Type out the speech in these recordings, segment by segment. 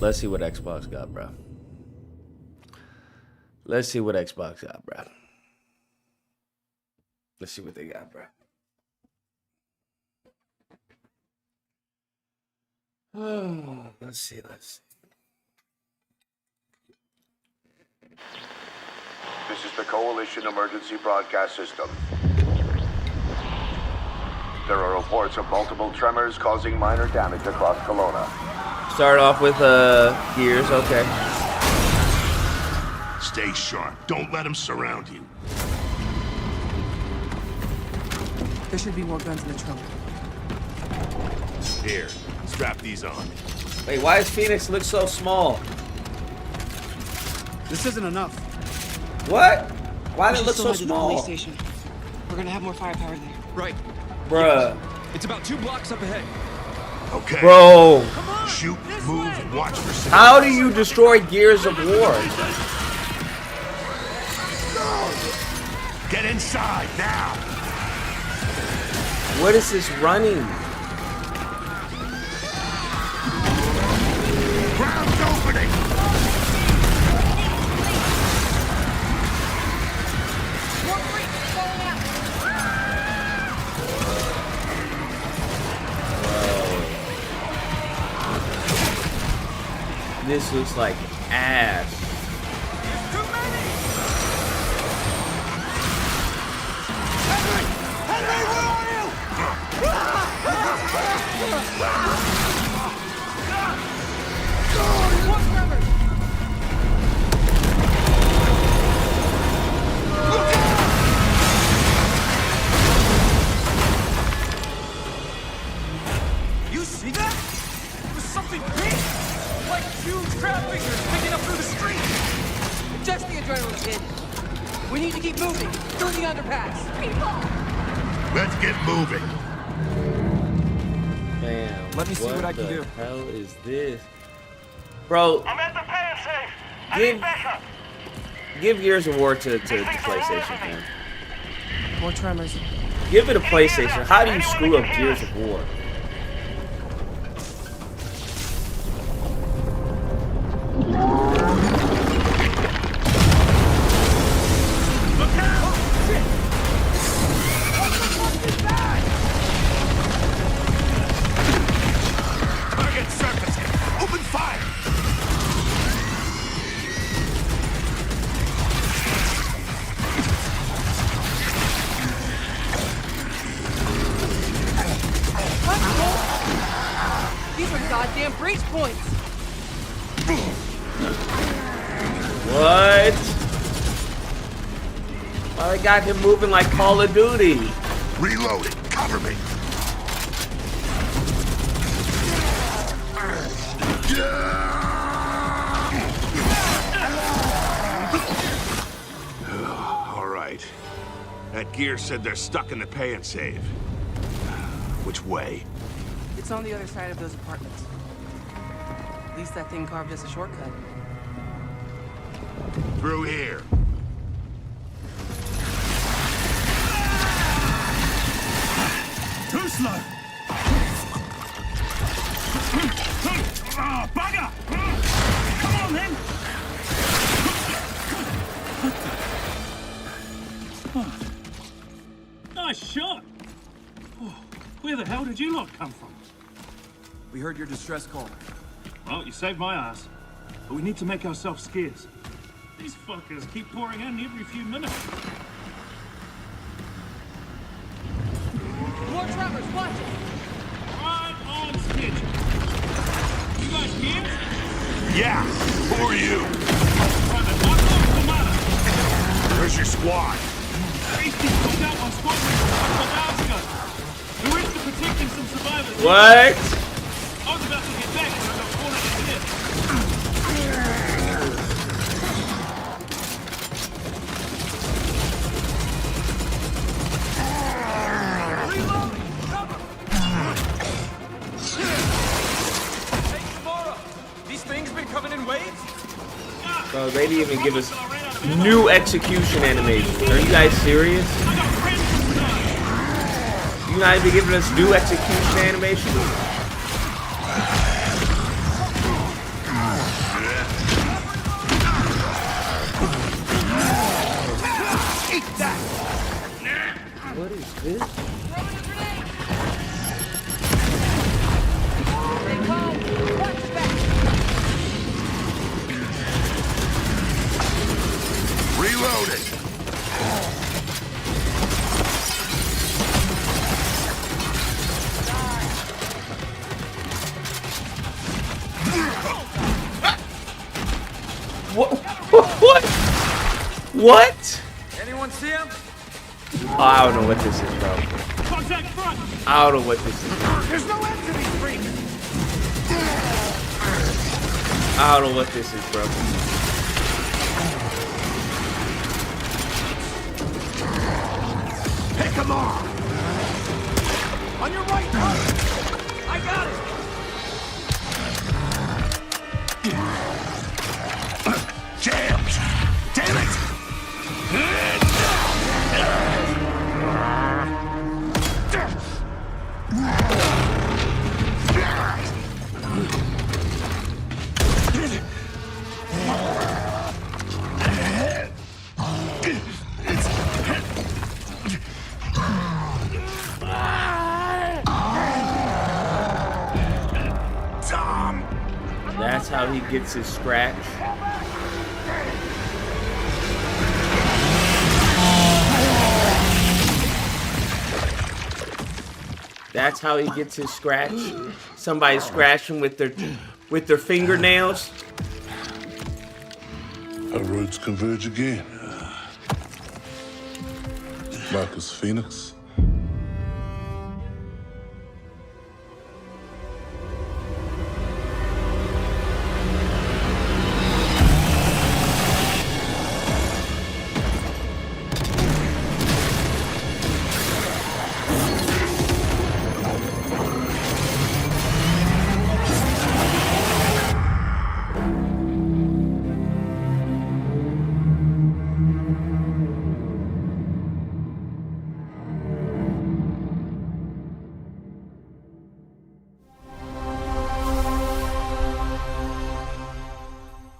Let's see what Xbox got, bro. Let's see what Xbox got, bro. Let's see what they got, bro. Oh, let's see. This is the Coalition Emergency Broadcast System. There are reports of multiple tremors causing minor damage across Kelowna. Start off with Gears, okay. Stay sharp. Don't let them surround you. There should be more guns in the trunk. Here, strap these on. Wait, why does Phoenix look so small? This isn't enough. What? Why We did it should look still so head to the police small? station. We're gonna have more firepower there. Right. Bruh. It's about 2 blocks up ahead. Okay. Bro. Shoot, move, watch for signals. How do you destroy Gears of War? Get inside now. What is this running? Ground's opening. This looks like ass. You see that? It was something big! Like huge crab figures picking up through the street! Just the adrenaline, kid. We need to keep moving through the underpass. Let's get moving. Damn. Let me see what I can do. What the hell is this? Bro, I'm at the pan safe. I need backup. give Gears of War to PlayStation, man. More tremors. Give it a PlayStation. How do you screw up Gears of War? Target surface. Open fire. These are goddamn breach points. What? Oh, they got him moving like Call of Duty. Reloading. Cover me. All right. That gear said they're stuck in the pay and save. Which way? It's on the other side of those apartments. At least that thing carved us a shortcut. Through here. Too slow! Oh, bugger! Come on, then! Nice shot! Oh, where the hell did you lot come from? We heard your distress call. Well, you saved my ass. But we need to make ourselves scarce. These fuckers keep pouring in every few minutes. More tremors, watch it! Right on schedule. You guys here? Yeah. Who are you? Private, what's the matter? Where's your squad? Beastie pulled out one squadron a couple of hours ago. We went to protecting some survivors. What? I was about to get back when I got cornered in here. Hey, Samara! These things been coming in waves? Bro, they didn't even give us new execution animations. Are you guys serious? You not even giving us new execution animations? This? Reloading. What? What? What? Anyone see him? Oh, I don't know what this is, bro. Contact front! I don't know what this is. There's no end to these freaks! I don't know what this is, bro. Pick 'em off. On your right, I got it! Jams. Damn it. Tom. That's how he gets his scratch. That's how he gets his scratch. Somebody scratching with their fingernails. Our roads converge again. Marcus Phoenix.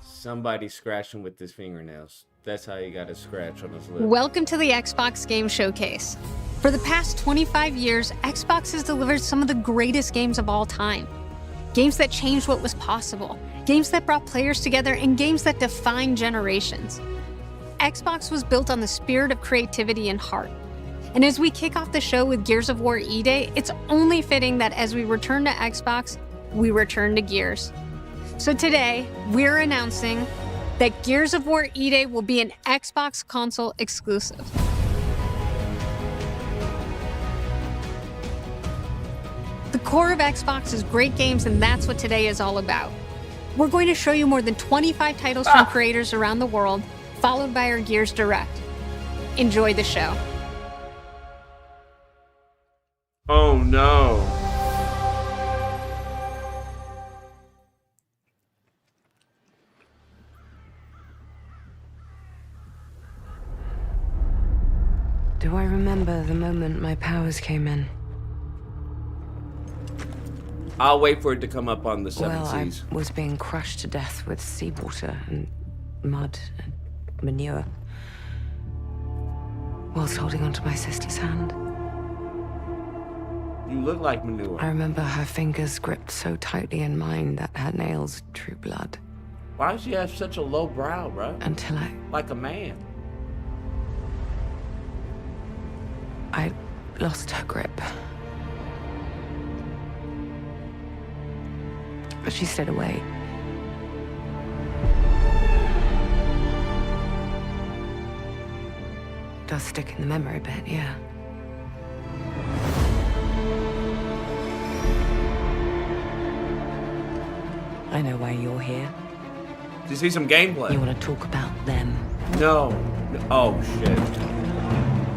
Somebody scratching with his fingernails. That's how he got his scratch on his lip. Welcome to the Xbox Game Showcase. For the past 25 years, Xbox has delivered some of the greatest games of all time. Games that changed what was possible, games that brought players together, and games that defined generations. Xbox was built on the spirit of creativity and heart. And as we kick off the show with Gears of War E-Day, it's only fitting that as we return to Xbox, we return to Gears. So today, we're announcing that Gears of War E-Day will be an Xbox console exclusive. The core of Xbox is great games, and that's what today is all about. We're going to show you more than 25 titles from creators around the world, followed by our Gears Direct. Enjoy the show. Oh no. Do I remember the moment my powers came in? I'll wait for it to come up on the seven Well, I seas. was being crushed to death with seawater and mud and manure, whilst holding onto my sister's hand. You look like manure. I remember her fingers gripped so tightly in mine that her nails drew blood. Why does she have such a low brow, bro? Until Like a man. I lost her grip. But she stayed away. Does stick in the memory a bit, yeah. I know why you're here. To see some gameplay. You want to talk about them. No. Oh shit.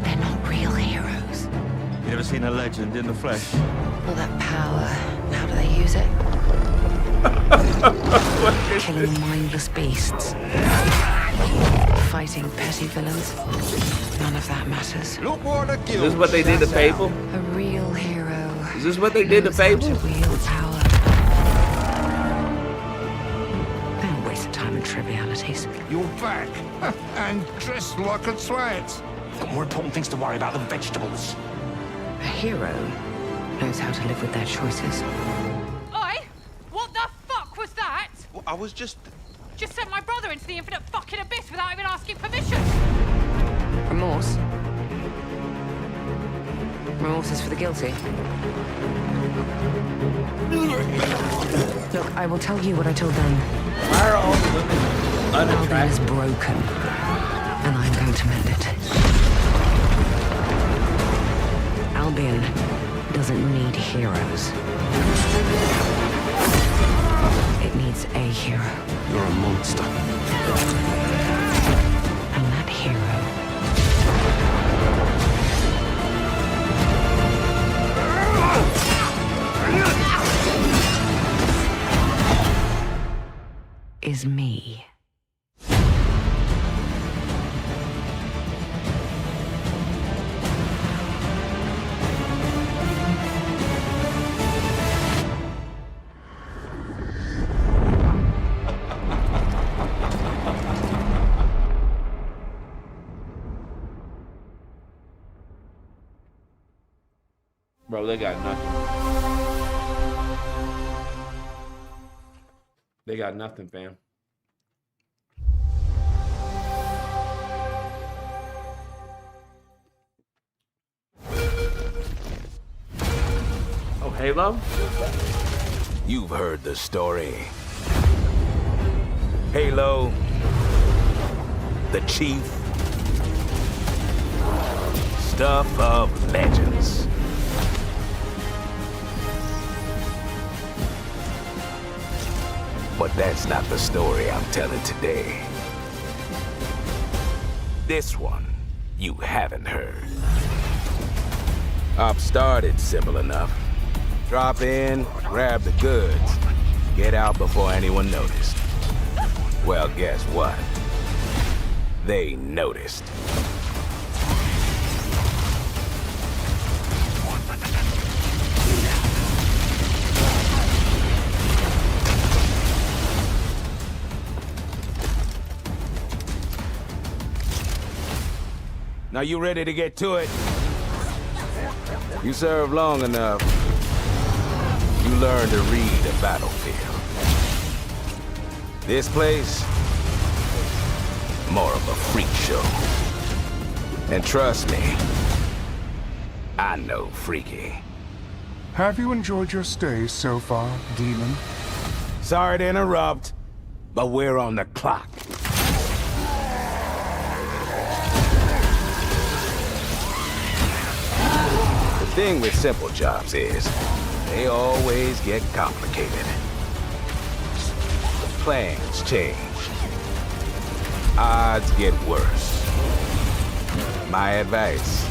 They're not real heroes. You ever seen a legend in the flesh? All that power, how do they use it? Killing mindless beasts. Fighting petty villains. None of that matters. Is this what they did to Fable? A real hero. Is this what they did to knows how Fable? to wield power. Don't waste your time on trivialities. You're back. And dressed like a twat. Got more important things to worry about than vegetables. A hero knows how to live with their choices. Oi! What the fuck was that? Well, I was just... Just sent my brother into the infinite fucking abyss without even asking permission. Remorse? Remorse is for the guilty. Look, I will tell you what I told them. Why are all the women Albion is unattractive? broken, and I'm going to mend it. Albion doesn't need heroes. It needs a hero. You're a monster. And that hero is me. Bro, they got nothing. They got nothing, fam. Oh, Halo? You've heard the story. Halo, the Chief, stuff of legends. But that's not the story I'm telling today. This one, you haven't heard. Op started simple enough. Drop in, grab the goods, get out before anyone noticed. Well, guess what? They noticed. Now you ready to get to it? You serve long enough, you learn to read a battlefield. This place, more of a freak show. And trust me, I know freaky. Have you enjoyed your stay so far, Demon? Sorry to interrupt, but we're on the clock. The thing with simple jobs is, they always get complicated. Plans change. Odds get worse. My advice,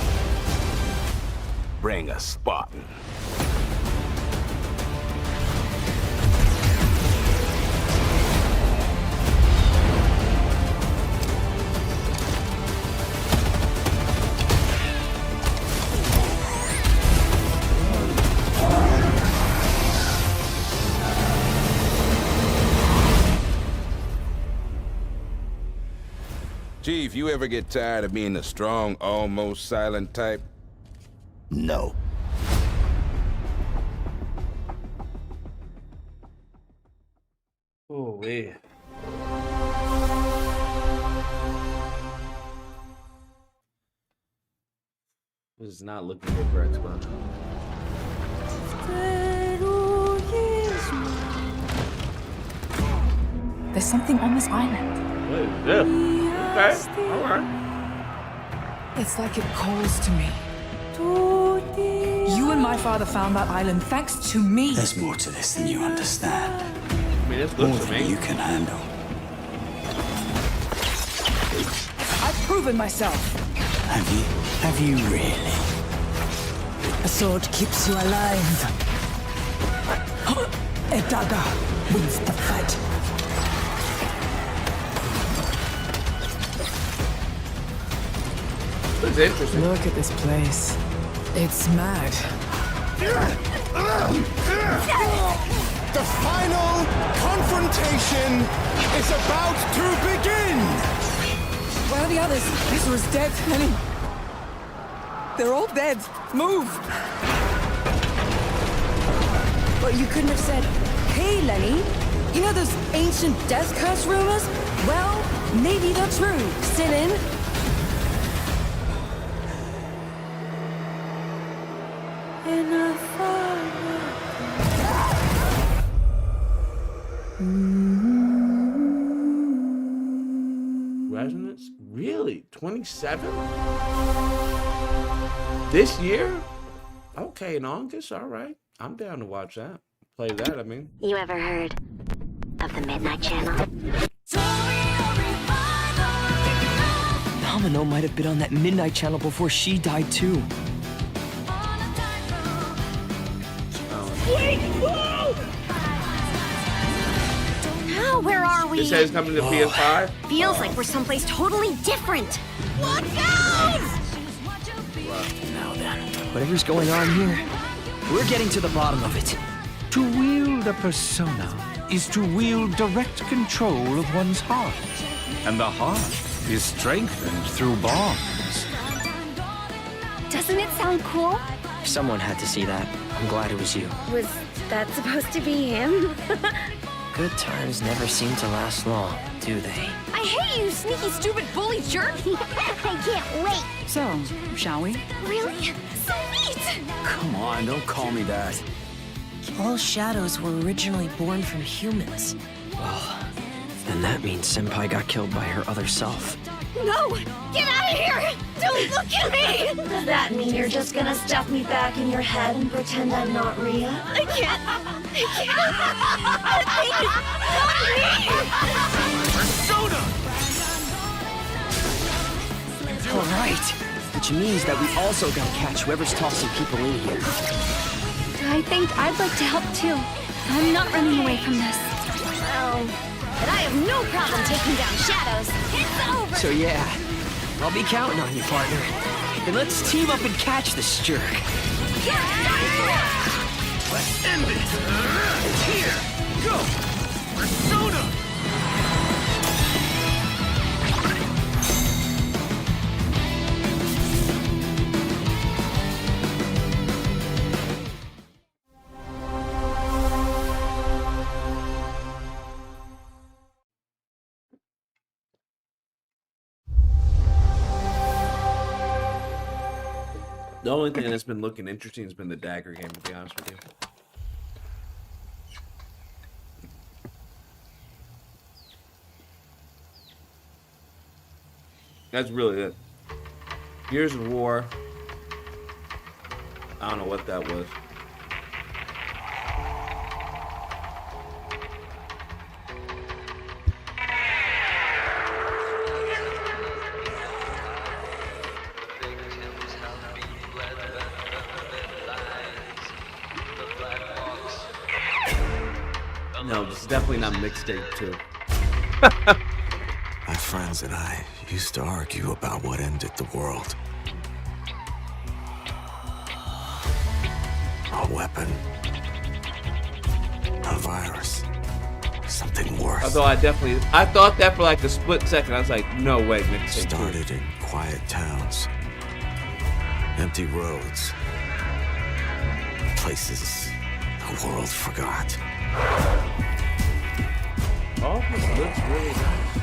bring a Spartan. Chief, you ever get tired of being the strong, almost silent type? No. Oh, yeah. This is not looking good for Xbox. There's something on this island. What is this? Okay, alright. It's like it calls to me. You and my father found that island thanks to me. There's more to this than you understand. I mean, it's good More for than me. you can handle. I've proven myself. Have you really? A sword keeps you alive. A dagger wins the fight. It's interesting. Look at this place. It's mad. The final confrontation is about to begin! Where are the others? This was dead. They're all dead. Move! But you couldn't have said, hey, Lenny, you know those ancient death curse rumors? Well, maybe they're true. Sit in. In a Resonance? Really? 27? This year? Okay, in August? All right. I'm down to watch that. Play that, I mean. You ever heard of the Midnight Channel? Domino might have been on that Midnight Channel before she died too. Wait! Whoa! Now, where are we? This says coming to PS5? Feels like we're someplace totally different. Look out! Now then, whatever's going on here, we're getting to the bottom of it. To wield a persona is to wield direct control of one's heart. And the heart is strengthened through bonds. Doesn't it sound cool? Someone had to see that. I'm glad it was you. Was that supposed to be him? Good times never seem to last long, do they? I hate you, sneaky, stupid, bully jerk! I can't wait! So, shall we? Really? So neat! Come on, don't call me that. All shadows were originally born from humans. Well, then that means Senpai got killed by her other self. No! Get out of here! Don't look at me! Does that mean you're just gonna stuff me back in your head and pretend I'm not Rhea? I can't! That thing is not me! Persona! All right, which means that we also gotta catch whoever's tossing people in here. I think I'd like to help too. I'm not running away from this. Oh, but I have no problem taking down shadows. It's over! So yeah, I'll be counting on you, partner. And let's team up and catch this jerk. Let's end it! Here! Go! Persona! The only thing that's been looking interesting has been the Dagger game, to be honest with you. That's really it. Gears of War. I don't know what that was. No, this is definitely not mixtape 2. My friends and I used to argue about what ended the world. A weapon. A virus. Something worse. Although I thought that for like a split second. I was like, no way, mixtape 2. Started in quiet towns. Empty roads. Places the world forgot. Oh, this looks really nice.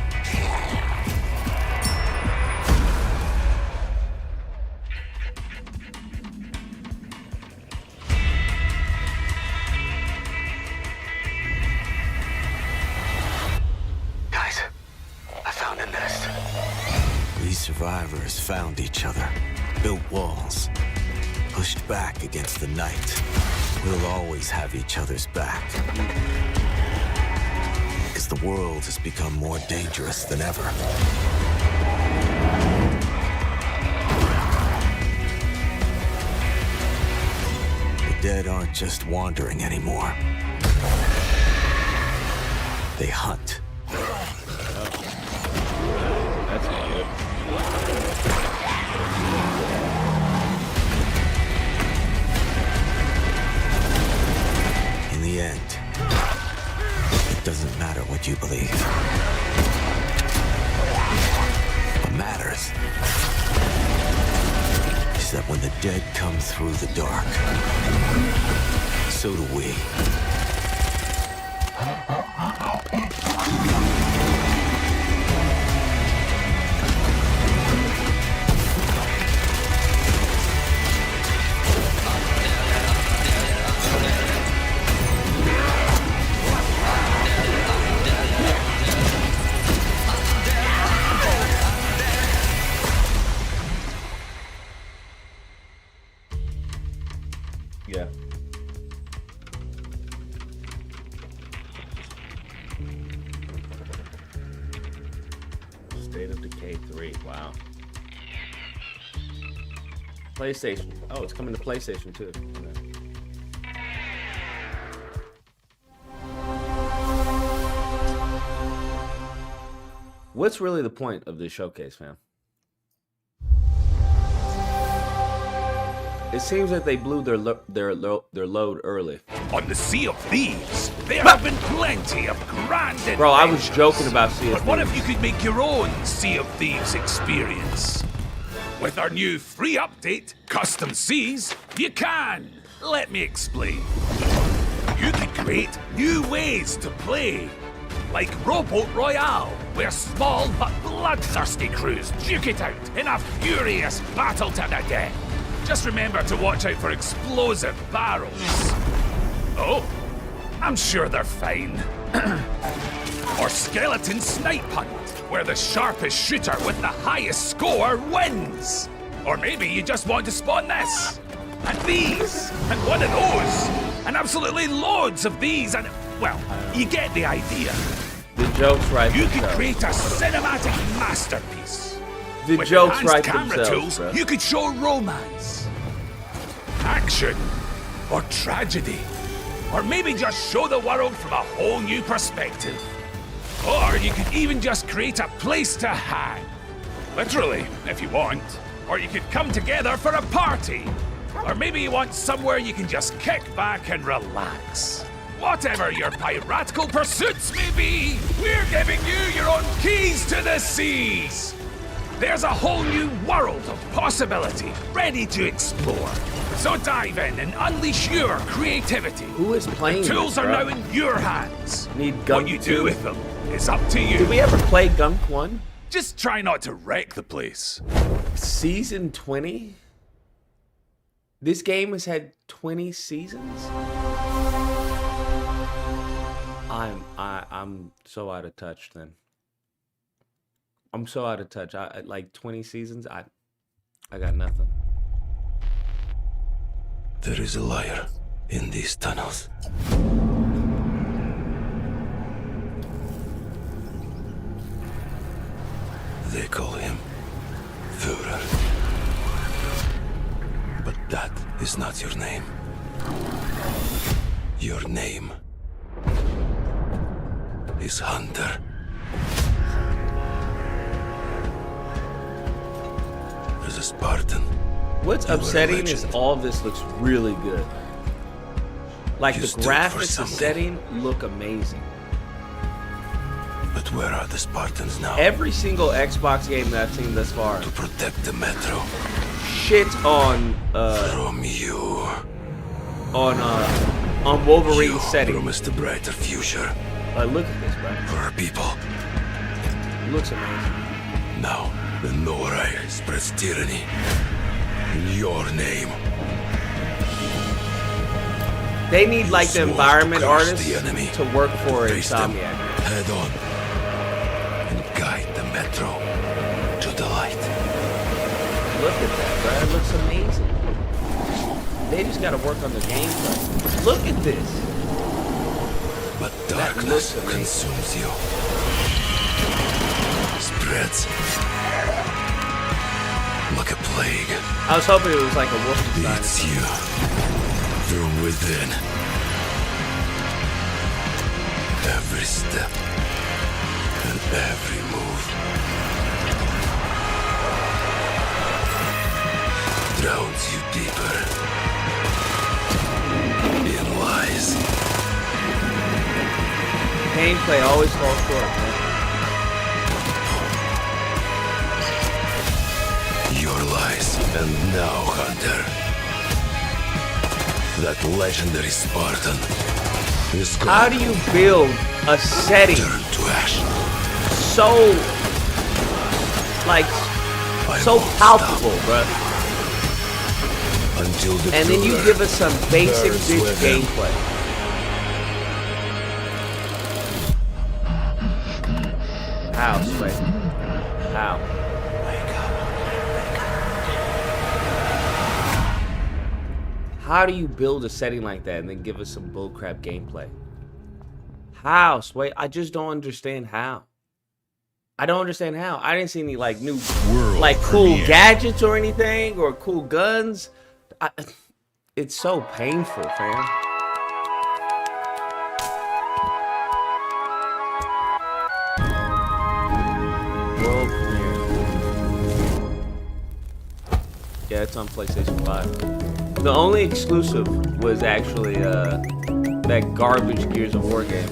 Guys, I found a nest. These survivors found each other, built walls, pushed back against the night. We'll always have each other's back. Because the world has become more dangerous than ever. The dead aren't just wandering anymore. They hunt. That's good. In the end, it doesn't matter what you believe. What matters is that when the dead come through the dark, so do we. Yeah. State of Decay 3. Wow. PlayStation. Oh, it's coming to PlayStation too. What's really the point of this showcase, fam? It seems that they blew their load early. On the Sea of Thieves, there have been plenty of grand adventures. Bro, I was joking about Sea of But what Thieves. if you could make your own Sea of Thieves experience? With our new free update, Custom Seas, you can. Let me explain. You can create new ways to play. Like Rowboat Royale, where small but bloodthirsty crews duke it out in a furious battle to the death. Just remember to watch out for explosive barrels. Oh, I'm sure they're fine. Or Skeleton Snipe Hunt, where the sharpest shooter with the highest score wins. Or maybe you just want to spawn this, and these, and one of those, and absolutely loads of these, and, well, you get the idea. The joke's right. You can create a cinematic masterpiece. The With jokes enhanced write camera themselves, tools, bro. you could show romance, action, or tragedy, or maybe just show the world from a whole new perspective. Or you could even just create a place to hang. Literally, if you want. Or you could come together for a party. Or maybe you want somewhere you can just kick back and relax. Whatever your piratical pursuits may be, we're giving you your own keys to the seas. There's a whole new world of possibility ready to explore. So dive in and unleash your creativity. Who is playing The tools this, are bro? now in your hands. Need Gunk What you 2? do with them is up to you. Did we ever play Gunk 1? Just try not to wreck the place. Season 20? This game has had 20 seasons? I'm so out of touch then. I'm so out of touch. I like 20 seasons. I got nothing. There is a liar in these tunnels. They call him Führer. But that is not your name. Your name is Hunter. As a Spartan. What's you were a upsetting is legend. all of this looks really good. Like You the stood for graphics, the something. setting look amazing. But where are the Spartans now? Every single Xbox game that I've seen thus far To protect the metro shit on from you. on Wolverine You setting. promised a brighter future Look at this, bro. for our people. It looks amazing. Now, the Norai spreads tyranny in your name. They need like the Sworn to environment curse artists the enemy, to work for face them Insomniac. head on and guide the metro to the light. Look at that, bro. It looks amazing. They just gotta work on the gameplay. Look at this. But That darkness looks amazing. consumes you. Spreads like a plague. I was hoping it was like a Wolfenstein. Eats you from within. Every step and every move drowns you deeper in lies. Gameplay always falls short, man. Your lies And now, Hunter, that legendary Spartan is gone. How do you build a setting to ash? So, like, so palpable, bruh. Until the and then you give us some basic bitch gameplay. How, Sway? How? How do you build a setting like that and then give us some bullcrap gameplay? How, Sway? I just don't understand how. I don't understand how. I didn't see any like new, like cool gadgets or anything or cool guns. It's so painful, fam. World premiere. Yeah, it's on PlayStation 5. The only exclusive was actually that garbage Gears of War game.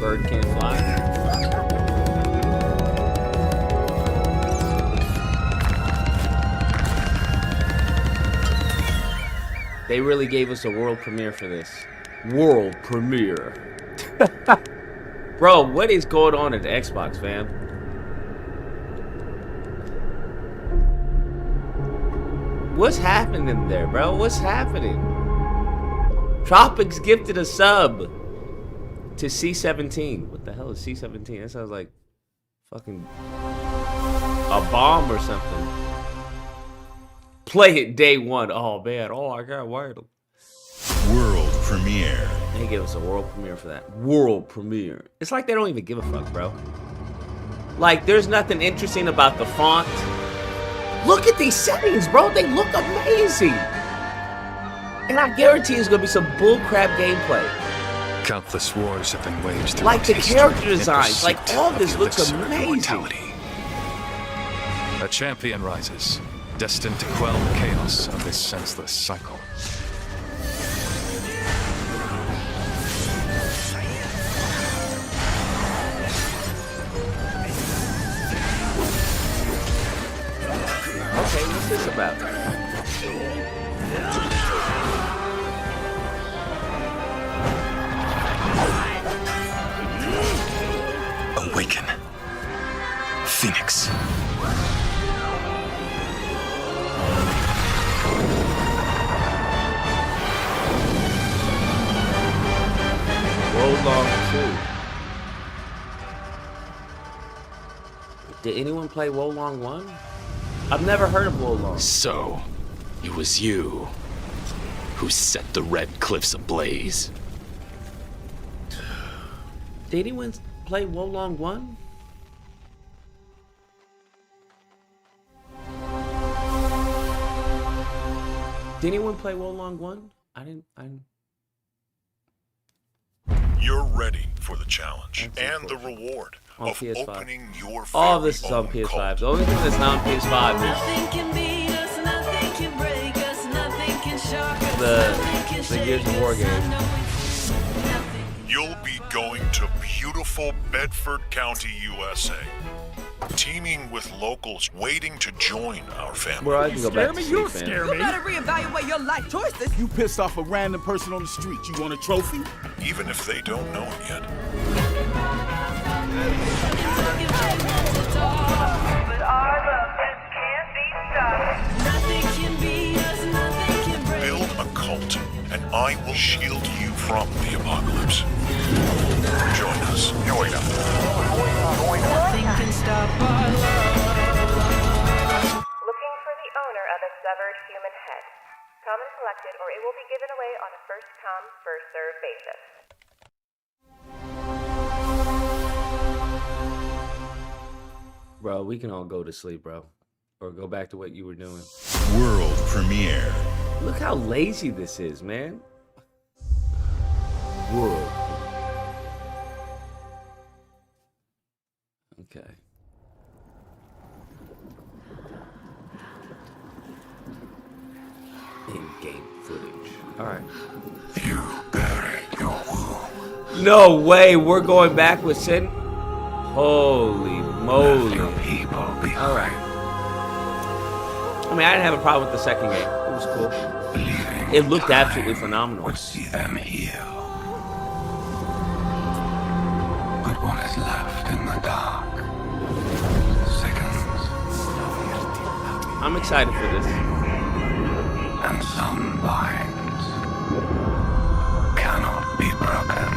Bird can't fly. They really gave us a world premiere for this. World premiere. Bro, what is going on at the Xbox, fam? What's happening there, bro? What's happening? Tropics gifted a sub to C17. What the hell is C17? That sounds like fucking a bomb or something. Play it day one. Oh man, oh I got wired. World premiere. They give us a world premiere for that. World premiere. It's like they don't even give a fuck, bro. Like there's nothing interesting about the font. Look at these settings, bro. They look amazing. And I guarantee it's gonna be some bullcrap gameplay. Countless wars have been waged like the history character in designs, like pursuit all of this the looks elixir of amazing. immortality. A champion rises, destined to quell the chaos of this senseless cycle. Okay, what's this about? Awaken. Phoenix. Wolong 2. Did anyone play Wolong 1? I've never heard of Wolong. So, it was you who set the Red Cliffs ablaze. Did anyone play Wolong 1? Did anyone play Wolong 1? I didn't. You're ready for the challenge and the reward on of PS5. Opening your All this is on PS5. The only thing that's not on PS5 is the Gears of War game. You'll be going to beautiful Bedford County, USA, teaming with locals waiting to join our family. Bro, I can go back to sleep, You better reevaluate your life choices. You pissed off a random person on the street. You want a trophy? Even if they don't know it yet. Build a cult, and I will shield you from the apocalypse. Join us. Join us. Nothing can stop our love. Looking for the owner of a severed human head. Come and collect it, or it will be given away on a first-come, first-served basis. Bro, we can all go to sleep, bro. Or go back to what you were doing. World premiere. Look how lazy this is, man. World. Okay. All right. No way, we're going back with Sin. Holy moly! All right. I mean, I didn't have a problem with the second game. It was cool. It looked absolutely phenomenal. Would see them heal. But what is left in the dark? Seconds. I'm excited for this. And some binds cannot be broken.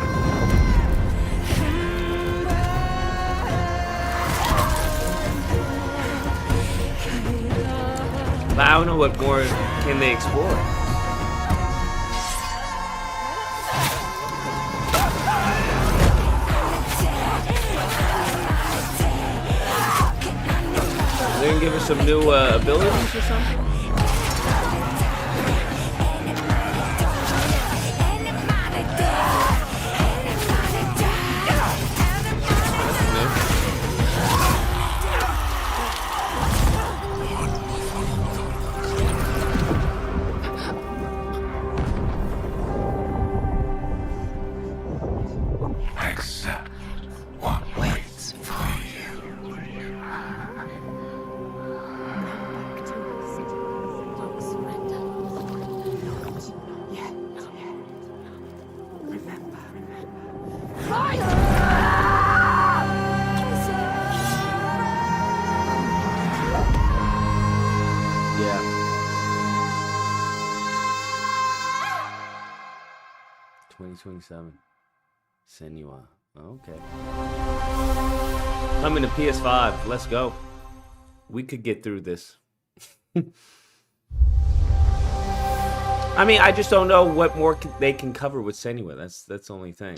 But I don't know what more can they explore. They're gonna give us some new abilities or something? Accept what waits for you. Yeah. $2027. Senua. Okay. Coming to PS5. Let's go. We could get through this. I mean, I just don't know what more they can cover with Senua. That's the only thing.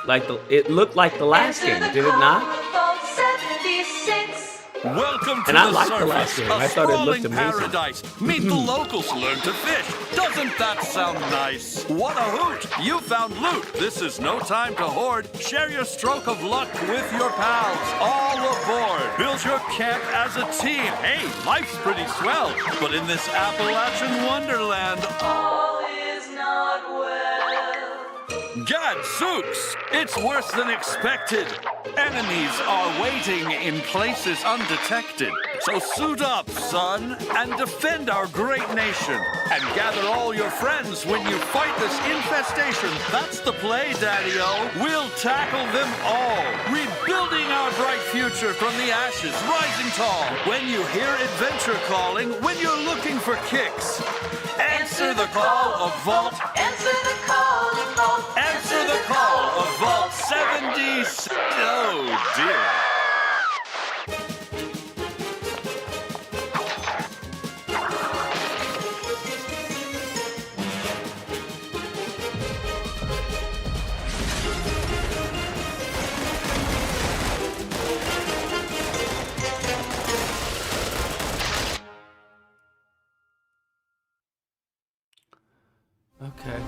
Like it looked like the last game, did it not? Welcome to And I the liked the surface, last game. a I thought it looked sprawling amazing. paradise. Meet the locals, learn to fish. Doesn't that sound nice? What a hoot! You found loot. This is no time to hoard. Share your stroke of luck with your pals. All aboard. Build your camp as a team. Hey, life's pretty swell. But in this Appalachian wonderland, all is not well. Gadzooks! It's worse than expected. Enemies are waiting in places undetected. So suit up, son, and defend our great nation. And gather all your friends when you fight this infestation. That's the play, Daddy-O. We'll tackle them all. Rebuilding our bright future from the ashes, rising tall. When you hear adventure calling, when you're looking for kicks. Answer the call of Vault. Answer the call of Vault. Answer the call of Vault 70. Oh, dear. Okay.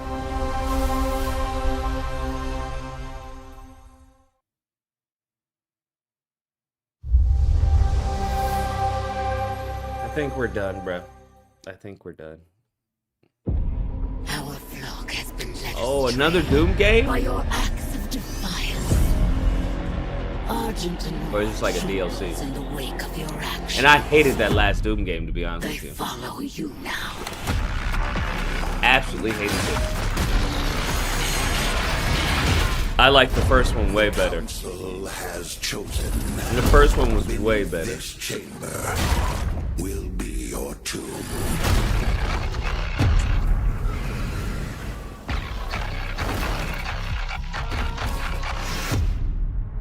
I think we're done, bruh. I think we're done. Our flock has been led Oh, another Doom game? by your acts of defiance. Argent and Or is this like a DLC? in the wake of your actions. And I hated that last Doom game, to be honest with you. Follow you now. Absolutely hated it. I like the first one way better. And Has chosen the first one was way better. this chamber will be your tomb.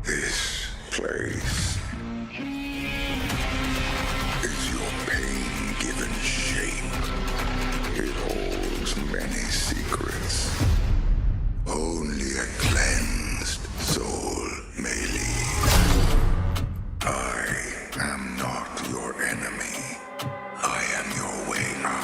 This place is your pain-given shape. It holds many secrets. Only a cleansed soul may leave. I am not your enemy. I am your way out.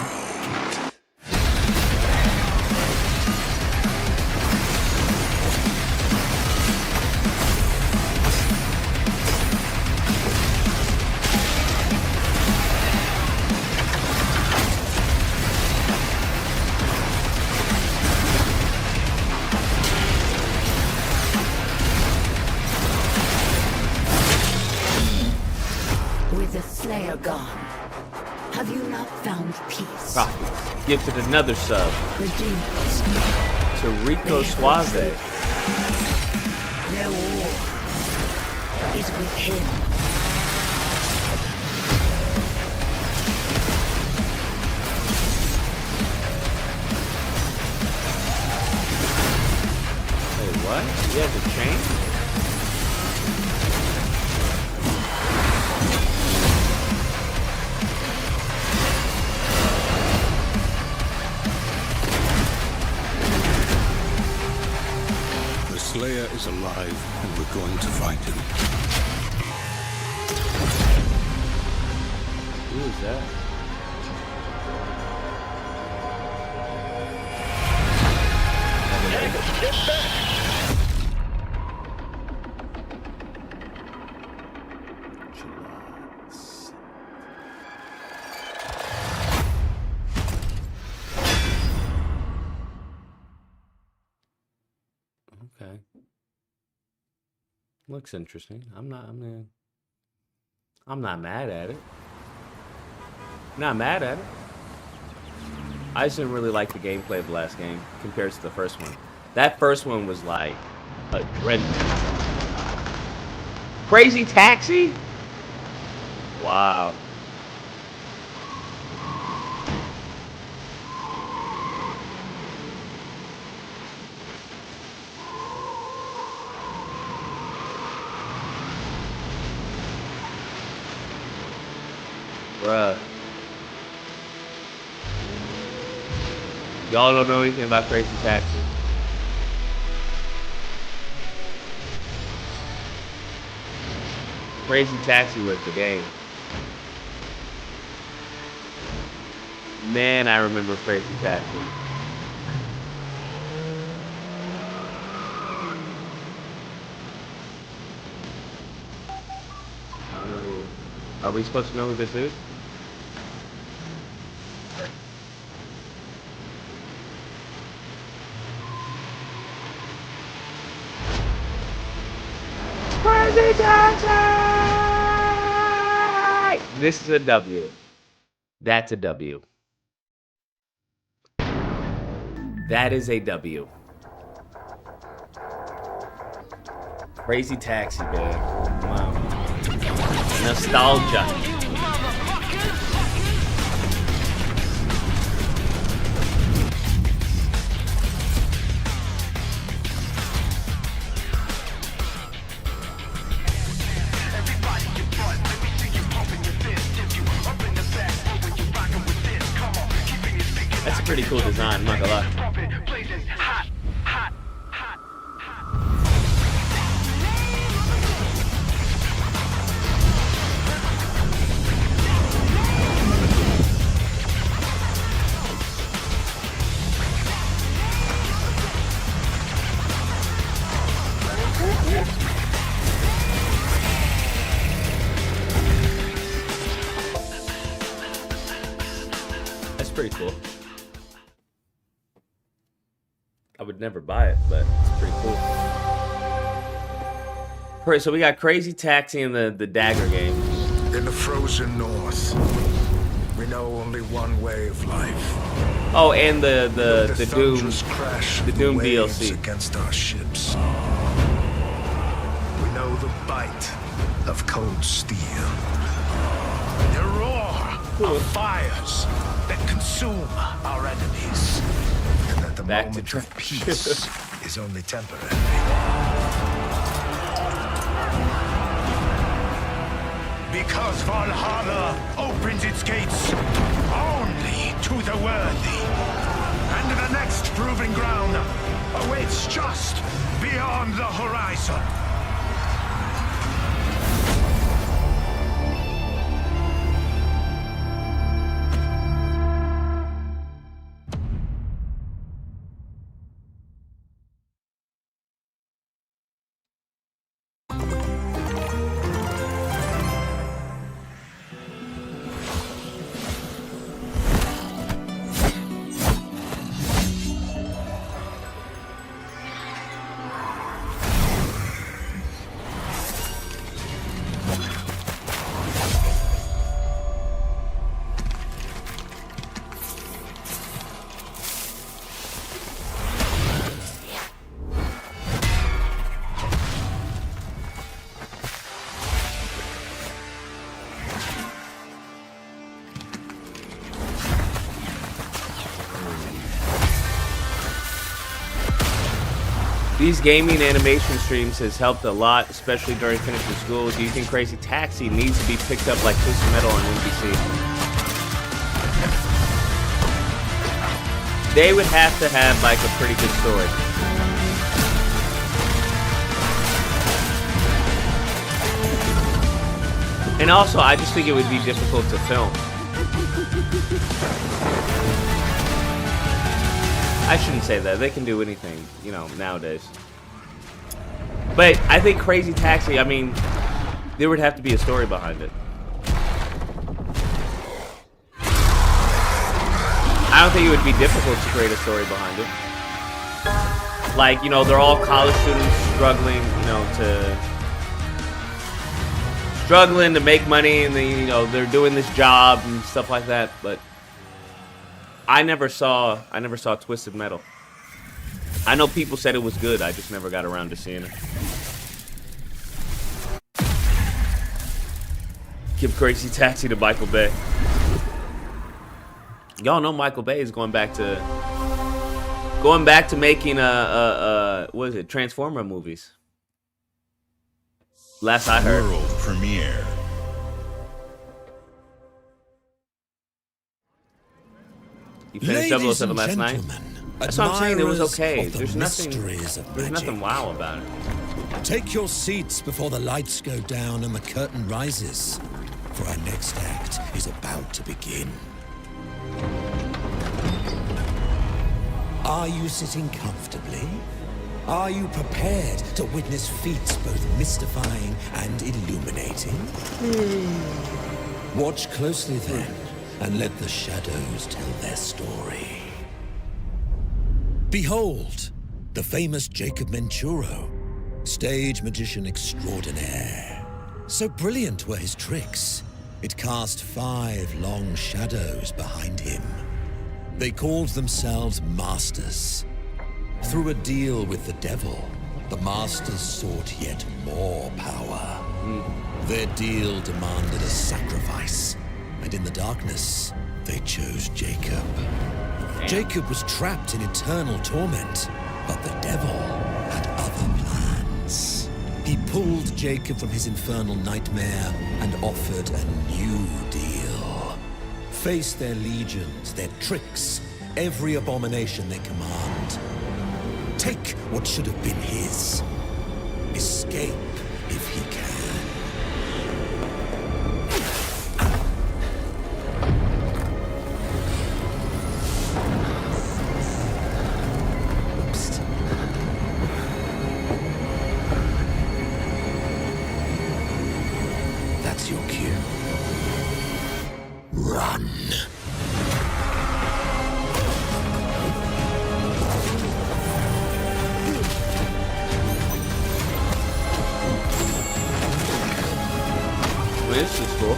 Slayer gone, have you not found peace? Prophet gifted another sub Redeemers, to Rico Suave. their war is with him. Wait, what? He has a chain? The Slayer is alive, and we're going to find him. Who is that? Okay. Looks interesting. I'm not mad at it. Not mad at it. I just didn't really like the gameplay of the last game compared to the first one. That first one was like a dreadful. Crazy Taxi? Wow. Bruh. Y'all don't know anything about Crazy Taxi. Crazy Taxi was the game. Man, I remember Crazy Taxi. Are we supposed to know who this is? Crazy Taxi! This is a W. That's a W. That is a W. Crazy Taxi, man. Wow. Nostalgia. That's a pretty cool design, I'm not gonna lie. That's pretty cool. I would never buy it, but it's pretty cool. Alright, so we got Crazy Taxi in the Dagger game. In the frozen north, we know only one way of life. Oh, and the Doom crash the Doom waves DLC. against our ships. We know the bite of cold steel. The roar of fires that consume our enemies. And that the moment of peace is only temporary. Because Valhalla opens its gates only to the worthy. And the next proving ground awaits just beyond the horizon. These gaming animation streams has helped a lot, especially during finishing school. Do you think Crazy Taxi needs to be picked up like Twisted Metal on NBC? They would have to have like a pretty good story. And also, I just think it would be difficult to film. I shouldn't say that. They can do anything, you know, nowadays. But I think Crazy Taxi, I mean, there would have to be a story behind it. I don't think it would be difficult to create a story behind it. Like, you know, they're all college students struggling, you know, to make money, and then, you know, they're doing this job and stuff like that. But I never saw Twisted Metal. I know people said it was good. I just never got around to seeing it. Give Crazy Taxi to Michael Bay. Y'all know Michael Bay is going back to making what is it, Transformer movies. Last I heard. World premiere. You finished 007 last night? That's what I'm saying. It was okay. There's nothing wow about it. Take your seats before the lights go down and the curtain rises, for our next act is about to begin. Are you sitting comfortably? Are you prepared to witness feats both mystifying and illuminating? Watch closely then, and let the shadows tell their story. Behold, the famous Jacob Menturo, stage magician extraordinaire. So brilliant were his tricks, it cast 5 long shadows behind him. They called themselves Masters. Through a deal with the devil, the Masters sought yet more power. Their deal demanded a sacrifice, and in the darkness, they chose Jacob. Jacob was trapped in eternal torment, but the devil had other plans. He pulled Jacob from his infernal nightmare and offered a new deal. Face their legions, their tricks, every abomination they command. Take what should have been his. Escape if he can. Oops. That's your cue. Run. This is cool.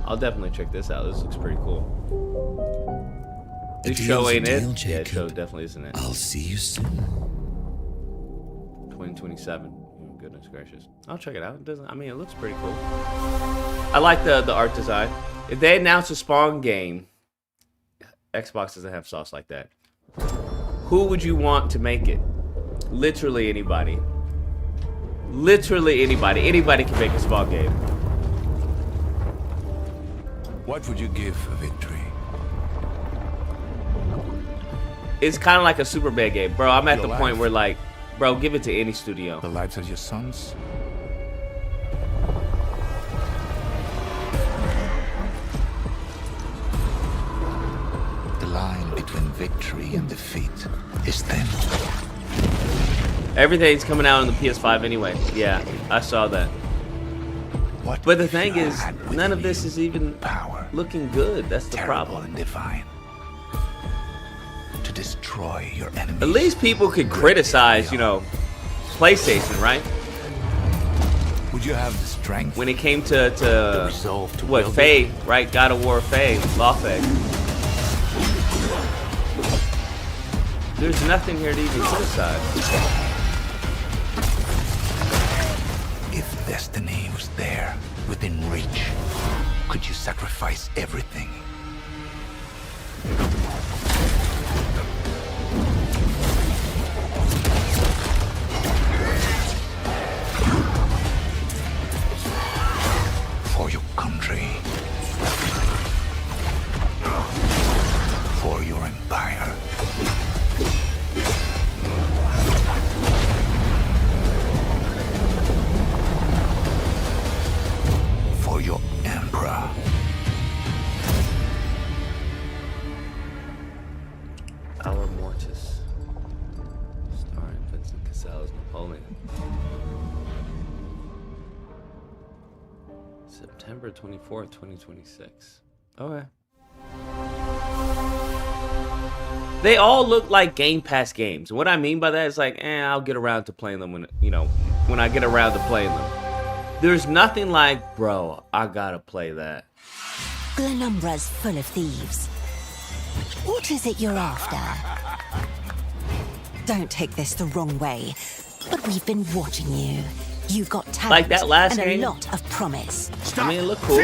I'll definitely check this out. This looks pretty cool. This show ain't it? Yeah, show definitely isn't it. I'll see you soon. 2027. Oh, goodness gracious. I'll check it out. It doesn't. I mean, it looks pretty cool. I like the art design. If they announce a Spawn game, Xbox doesn't have sauce like that. Who would you want to make it? Literally anybody. Literally anybody. Anybody can make a Spawn game. What would you give for victory? It's kind of like a Superman game, bro. I'm at the point where, like, bro, give it to any studio. The lives of your sons? The line between victory and defeat is thin. Everything's coming out on the PS5 anyway. Yeah, I saw that. But the thing is, none of this is even looking good. That's the problem. And divine. To destroy your enemies. At least people could criticize, you know, PlayStation, right? Would you have the strength? When it came to resolve to what wield Faye, right? God of War Faye, Lawfeg. There's nothing here to even criticize. If destiny was there, within reach, could you sacrifice everything? For your country. For your empire. For your emperor. Our Mortis. Starring Vincent Cassel as Napoleon. September 24th, 2026. Okay. They all look like Game Pass games. What I mean by that is like, I'll get around to playing them when, when I get around to playing them. There's nothing like, bro, I gotta play that. Glenumbra's full of thieves. What is it you're after? Don't take this the wrong way, but we've been watching you. You've got talent Like that last and game? a lot of promise. I mean, it looked cool.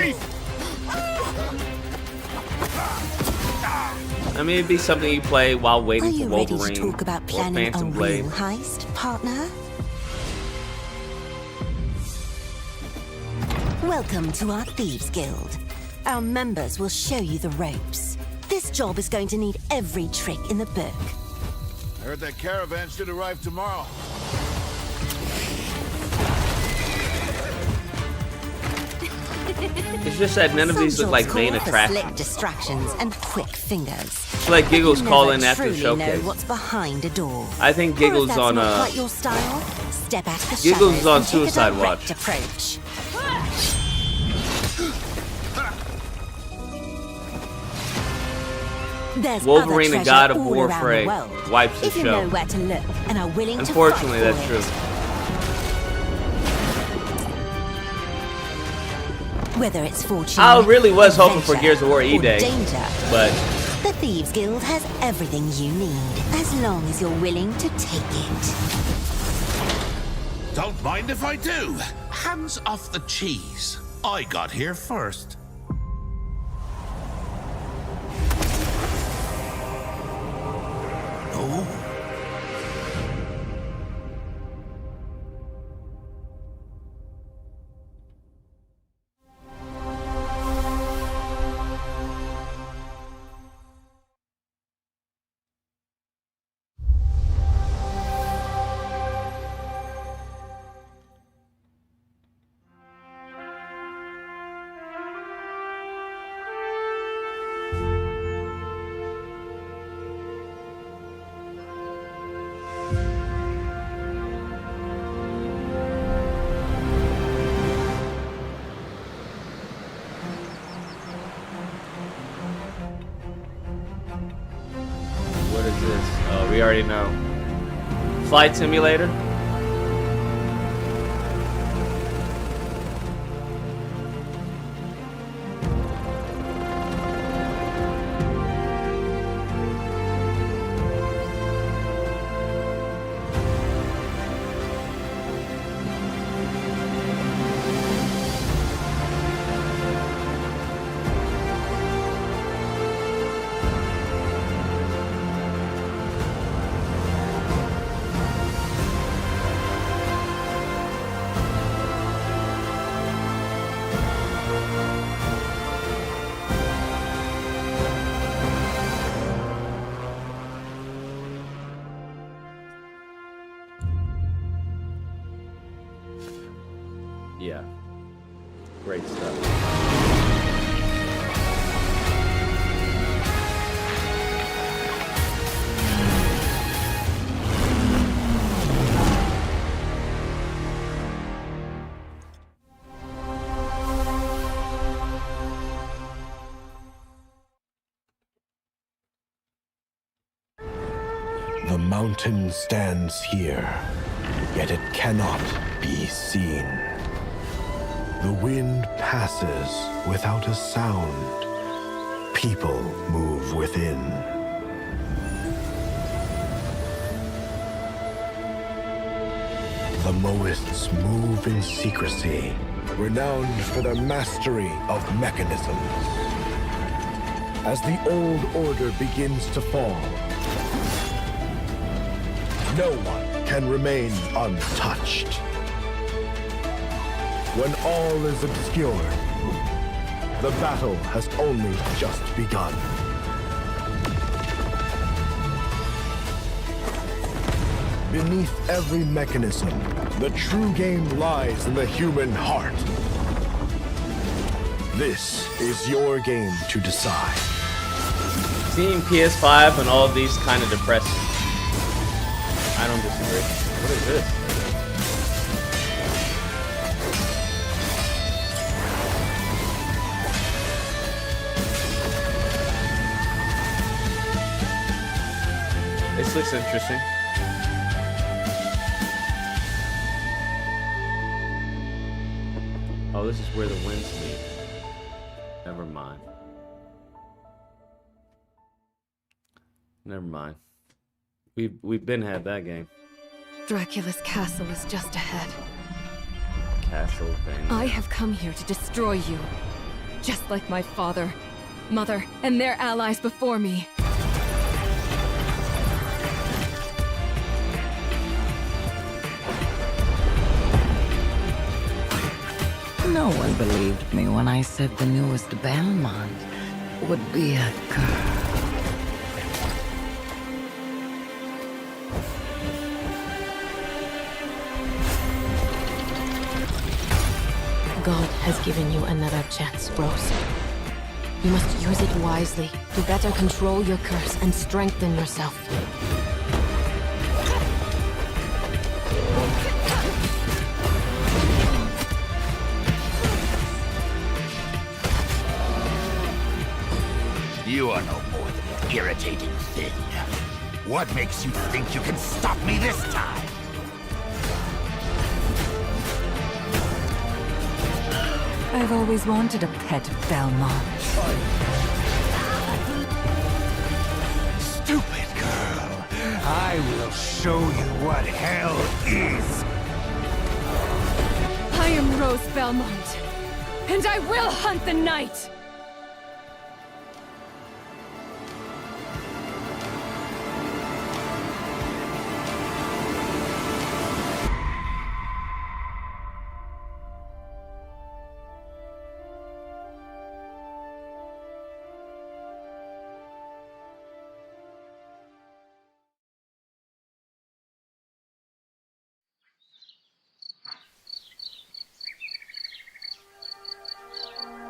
I mean, it'd be something you play while waiting Are for you ready to Wolverine talk about or planning Phantom a Blade. real heist, partner? Welcome to our Thieves Guild. Our members will show you the ropes. This job is going to need every trick in the book. I heard that caravan should arrive tomorrow. It's just that none of these look like main Some jobs call for attractions. slick distractions and quick fingers. It's like Giggles You call never in after the truly showcase. know what's behind a door. I think Or if Giggles that's on not quite your style, step out of the Giggles shadows is on and take a Suicide direct Watch. approach. There's Wolverine other and God of treasure all War around the Frey world, wipes the if you show. know where to look and are willing Unfortunately, to fight that's for true. it. Whether it's fortune, I really was hoping for adventure, Gears of War or E-Day, danger, but the Thieves Guild has everything you need, as long as you're willing to take it. Don't mind if I do. Hands off the cheese. I got here first. Oh. what is this? Oh, we already know. Flight Simulator? Yeah. Great stuff. The mountain stands here, yet it cannot be seen. The wind passes without a sound. People move within. The Moists move in secrecy, renowned for their mastery of mechanisms. As the old order begins to fall, no one can remain untouched. When all is obscured, the battle has only just begun. Beneath every mechanism, the true game lies in the human heart. This is your game to decide. Seeing PS5 and all of these kind of depressing. I don't disagree. What is this? This looks interesting. Oh, this is where the winds meet. Never mind. Never mind. We've been had that game. Dracula's castle is just ahead. Castle thing. I have come here to destroy you. Just like my father, mother, and their allies before me. No one believed me when I said the newest Belmont would be a girl. God has given you another chance, Rose. You must use it wisely to better control your curse and strengthen yourself. You are no more than an irritating thing. What makes you think you can stop me this time? I've always wanted a pet Belmont. Stupid girl. I will show you what hell is. I am Rose Belmont, and I will hunt the night!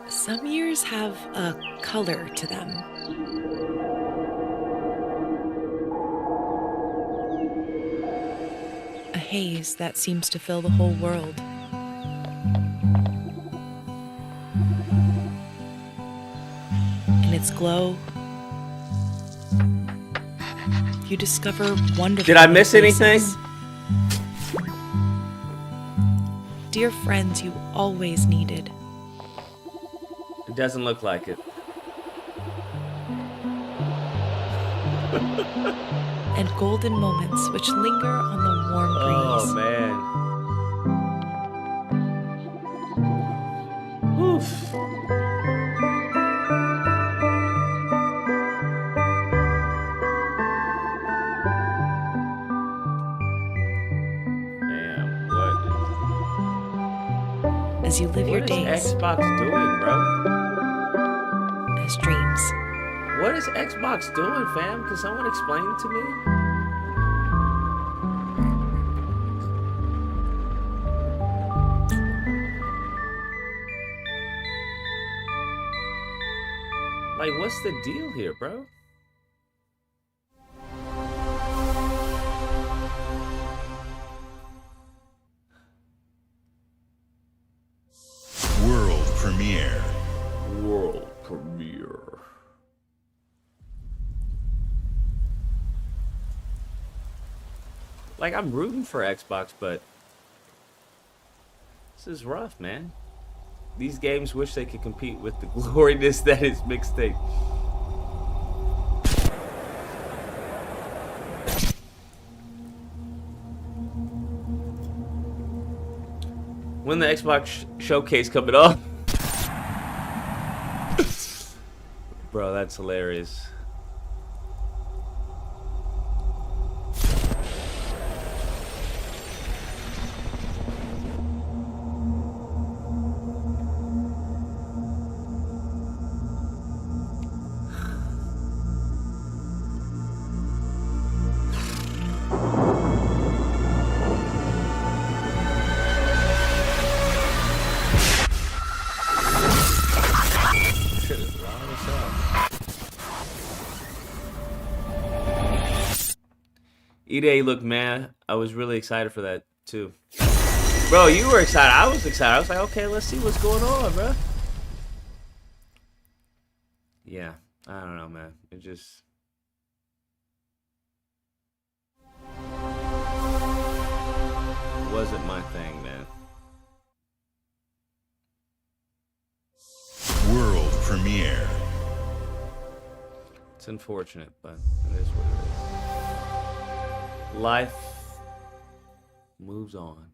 Some years have a color to them. A haze that seems to fill the whole world. In its glow, you discover wonderful Did I miss places. anything? Dear friends you always needed. It doesn't look like it. And golden moments which linger on the warm breeze. Oh man. Oof. Damn, what? As you live your What days is Xbox doing, bro? as dreams. What is Xbox doing, fam? Can someone explain it to me? Like, what's the deal here, bro? World premiere. World premiere. Like, I'm rooting for Xbox, but this is rough, man. These games wish they could compete with the gloriness that is Mixtape. When the Xbox showcase coming up? Bro, that's hilarious. E-Day, look, man, I was really excited for that, too. Bro, you were excited. I was excited. I was like, okay, let's see what's going on, bro. Yeah, I don't know, man. It just... wasn't my thing, man. World premiere. It's unfortunate, but it is what it is. Life moves on.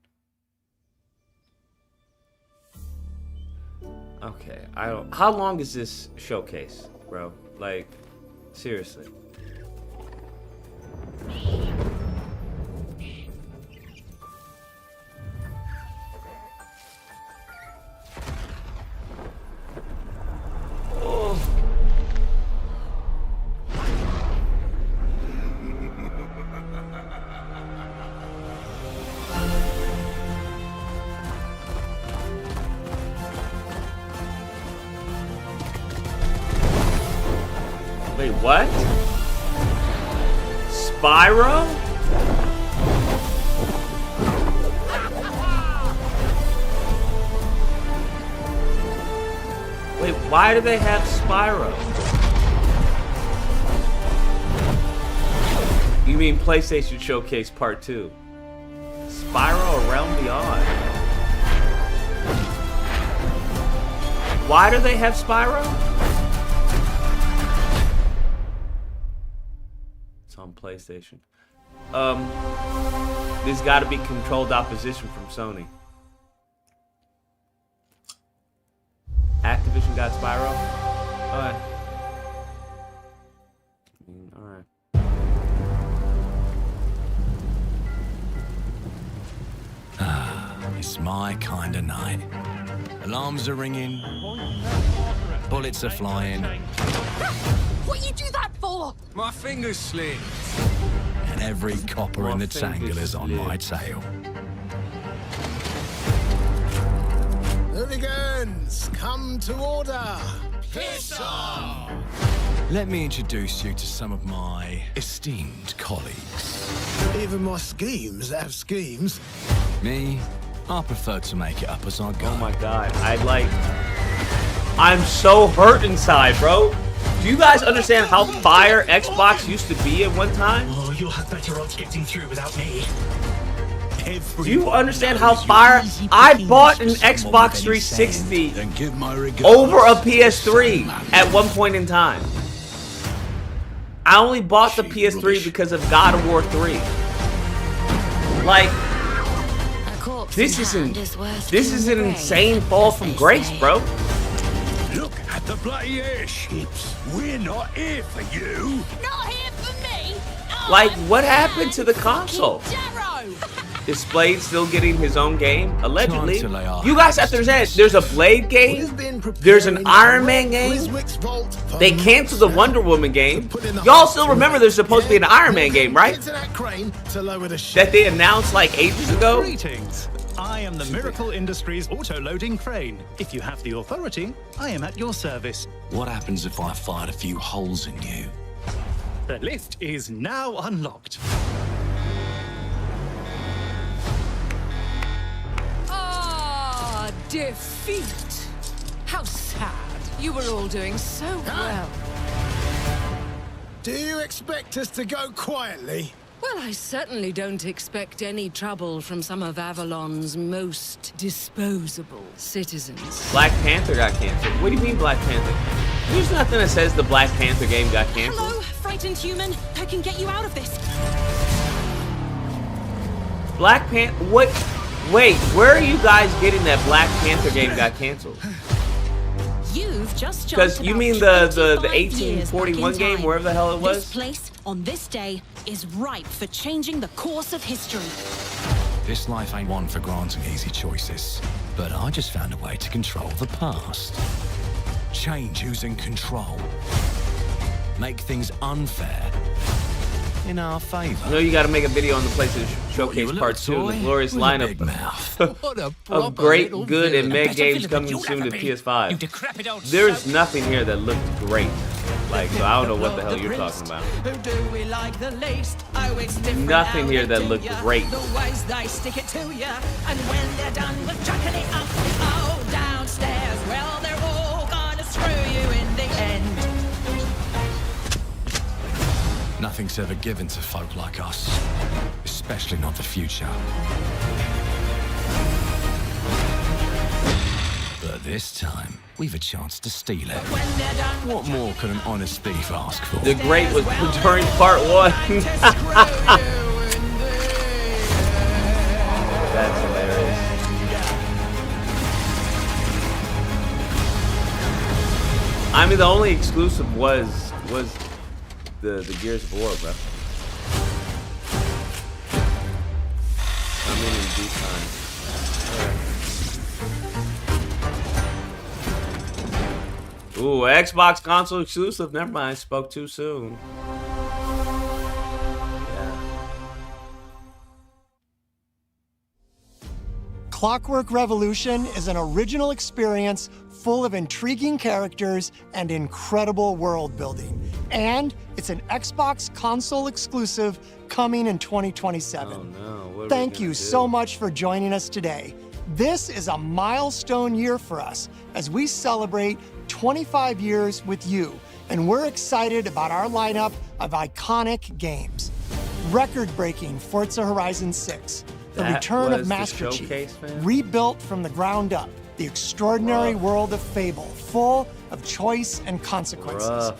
Okay, I don't. How long is this showcase, bro? Like, seriously. Wait, what? Spyro? Wait, why do they have Spyro? You mean PlayStation Showcase Part 2? Spyro: A Realm Beyond. Why do they have Spyro? On PlayStation. There's got to be controlled opposition from Sony. Activision got Spyro? Alright. Alright. It's my kind of night. Alarms are ringing. Bullets are flying. What you do that for? My fingers slipped. And every copper in the tangle is on my tail. Hooligans, come to order. Piss off! Let me introduce you to some of my esteemed colleagues. Even my schemes have schemes. Me, I prefer to make it up as I go. Oh my god, I'm so hurt inside, bro. Do you guys understand how fire Xbox used to be at one time? Oh, you'll have better odds getting through without me. Do you understand how fire? I bought an Xbox 360 over a PS3 at one point in time. I only bought the PS3 because of God of War 3. Like, this is an insane fall from grace, bro. Look at the bloody airships. We're not here for you. Not here for me. Like, what happened to the console? Is Blade still getting his own game? Allegedly. You guys have to understand, there's a Blade game, there's an Iron Man game, they canceled the Wonder Woman game. Y'all still remember there's supposed to be an Iron Man game, right? That they announced like ages ago? Greetings. I am the Miracle Industries auto-loading crane. If you have the authority, I am at your service. What happens if I fired a few holes in you? The lift is now unlocked. Ah, defeat. How sad. You were all doing so well. Do you expect us to go quietly? Well, I certainly don't expect any trouble from some of Avalon's most disposable citizens. Black Panther got canceled. What do you mean Black Panther? There's nothing that says the Black Panther game got canceled. Hello, frightened human. I can get you out of this. Black Panther? What? Wait, where are you guys getting that Black Panther game got canceled? You've just Because you mean the 1841 game, wherever the hell it was? This place, on this day, is ripe for changing the course of history. This life ain't one for granting easy choices, but I just found a way to control the past. Change who's in control. Make things unfair in our favor. You know you got to make a video on the PlayStation Showcase Part 2, the glorious lineup of great, good, and mega games coming soon to PS5. There's nothing here that looked great. Like, so I don't know what the hell you're talking about. Nothing here that looked great. Nothing's ever given to folk like us, especially not the future. But this time, we've a chance to steal it. What more could an honest thief ask for? The Great was Returns Part 1. That's hilarious. I mean, the only exclusive was the Gears of War, bro. Coming in due time. Ooh, Xbox console exclusive. Never mind, spoke too soon. Clockwork Revolution is an original experience full of intriguing characters and incredible world building. And it's an Xbox console exclusive coming in 2027. Oh no. Thank you so much for joining us today. This is a milestone year for us as we celebrate 25 years with you, and we're excited about our lineup of iconic games. Record-breaking Forza Horizon 6, the return of Master Chief, rebuilt from the ground up, the extraordinary world of Fable, full of choice and consequences.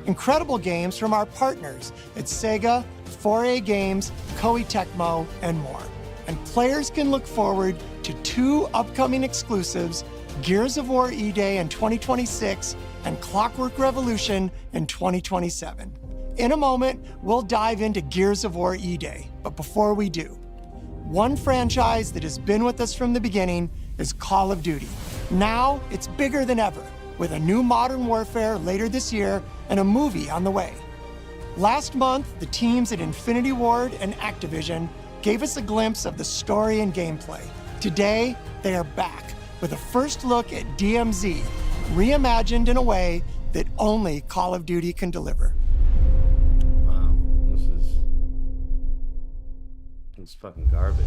Incredible games from our partners at Sega, 4A Games, Koei Tecmo, and more. And players can look forward to 2 upcoming exclusives, Gears of War E-Day in 2026 and Clockwork Revolution in 2027. In a moment, we'll dive into Gears of War E-Day, but before we do, one franchise that has been with us from the beginning is Call of Duty. Now, it's bigger than ever, with a new Modern Warfare later this year and a movie on the way. Last month, the teams at Infinity Ward and Activision gave us a glimpse of the story and gameplay. Today, they are back with a first look at DMZ, reimagined in a way that only Call of Duty can deliver. Wow, it's fucking garbage.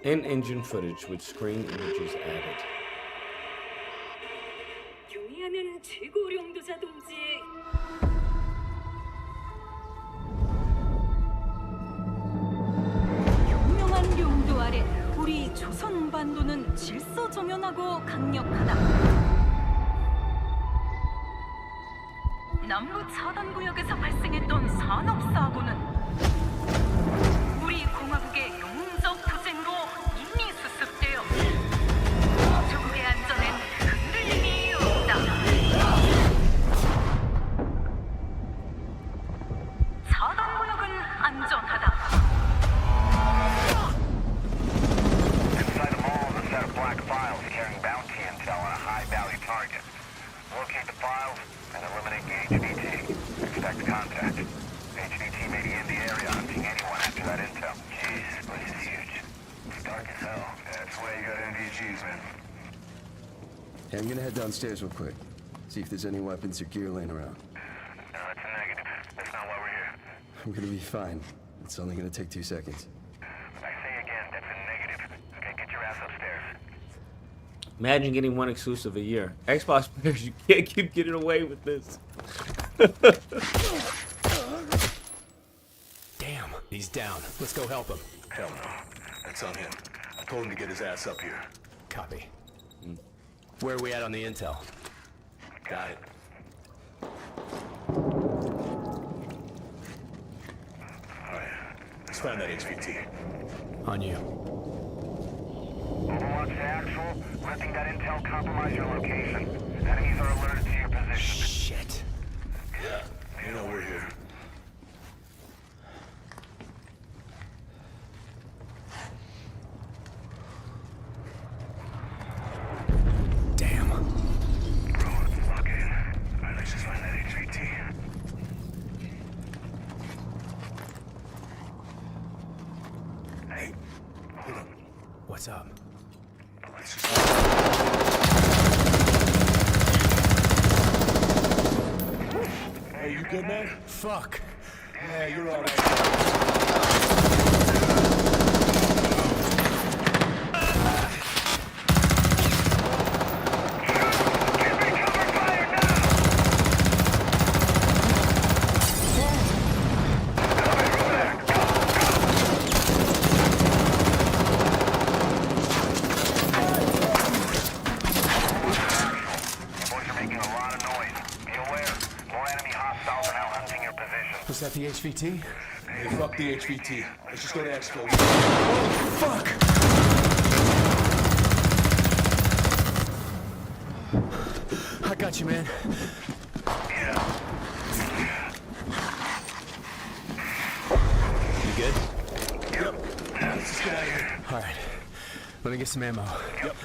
In-engine footage with screen images added. 용이하면 최고령도자동지. 유명한 용도 아래 우리 조선 반도는 질서정연하고 강력하다. 남부 차단 구역에서 발생했던 산업 사고는 우리 공화국의 용적 투쟁으로 이미 수습되어 조국의 안전엔 흔들림이 없다. 차단 구역은 안전하다. Inside the mall is a set of black files carrying bounty intel on a high-value target. Locate the files and eliminate the HVT. Expect contact. HVT may be in the area hunting anyone after that intel. Jeez, this place is huge. It's dark as hell. That's why you got NVGs, man. Hey, I'm gonna head downstairs real quick. See if there's any weapons or gear laying around. No, that's a negative. That's not why we're here. I'm gonna be fine. It's only gonna take 2 seconds. I say again, that's a negative. Okay, get your ass upstairs. Imagine getting one exclusive a year. Xbox players, you can't keep getting away with this. Damn, he's down. Let's go help him. Hell no. That's on him. I told him to get his ass up here. Copy. Where are we at on the intel? Got it. Alright. Let's find that HVT. On you. Overwatch to actual. Letting that intel compromise your location. Enemies are alerted to your position. Shit. Yeah, you know we're here. Damn. Bro, fuck it. Alright, let's just find that HVT. Hey, hold up. What's up? Let's just... Hey, you good, man? Fuck. Yeah, you're all right. Was that the HVT? Hey, fuck the HVT. Let's just go to Expo. Oh, fuck! I got you, man. You good? Yep. Let's just get out of here. All right. Let me get some ammo. Yep.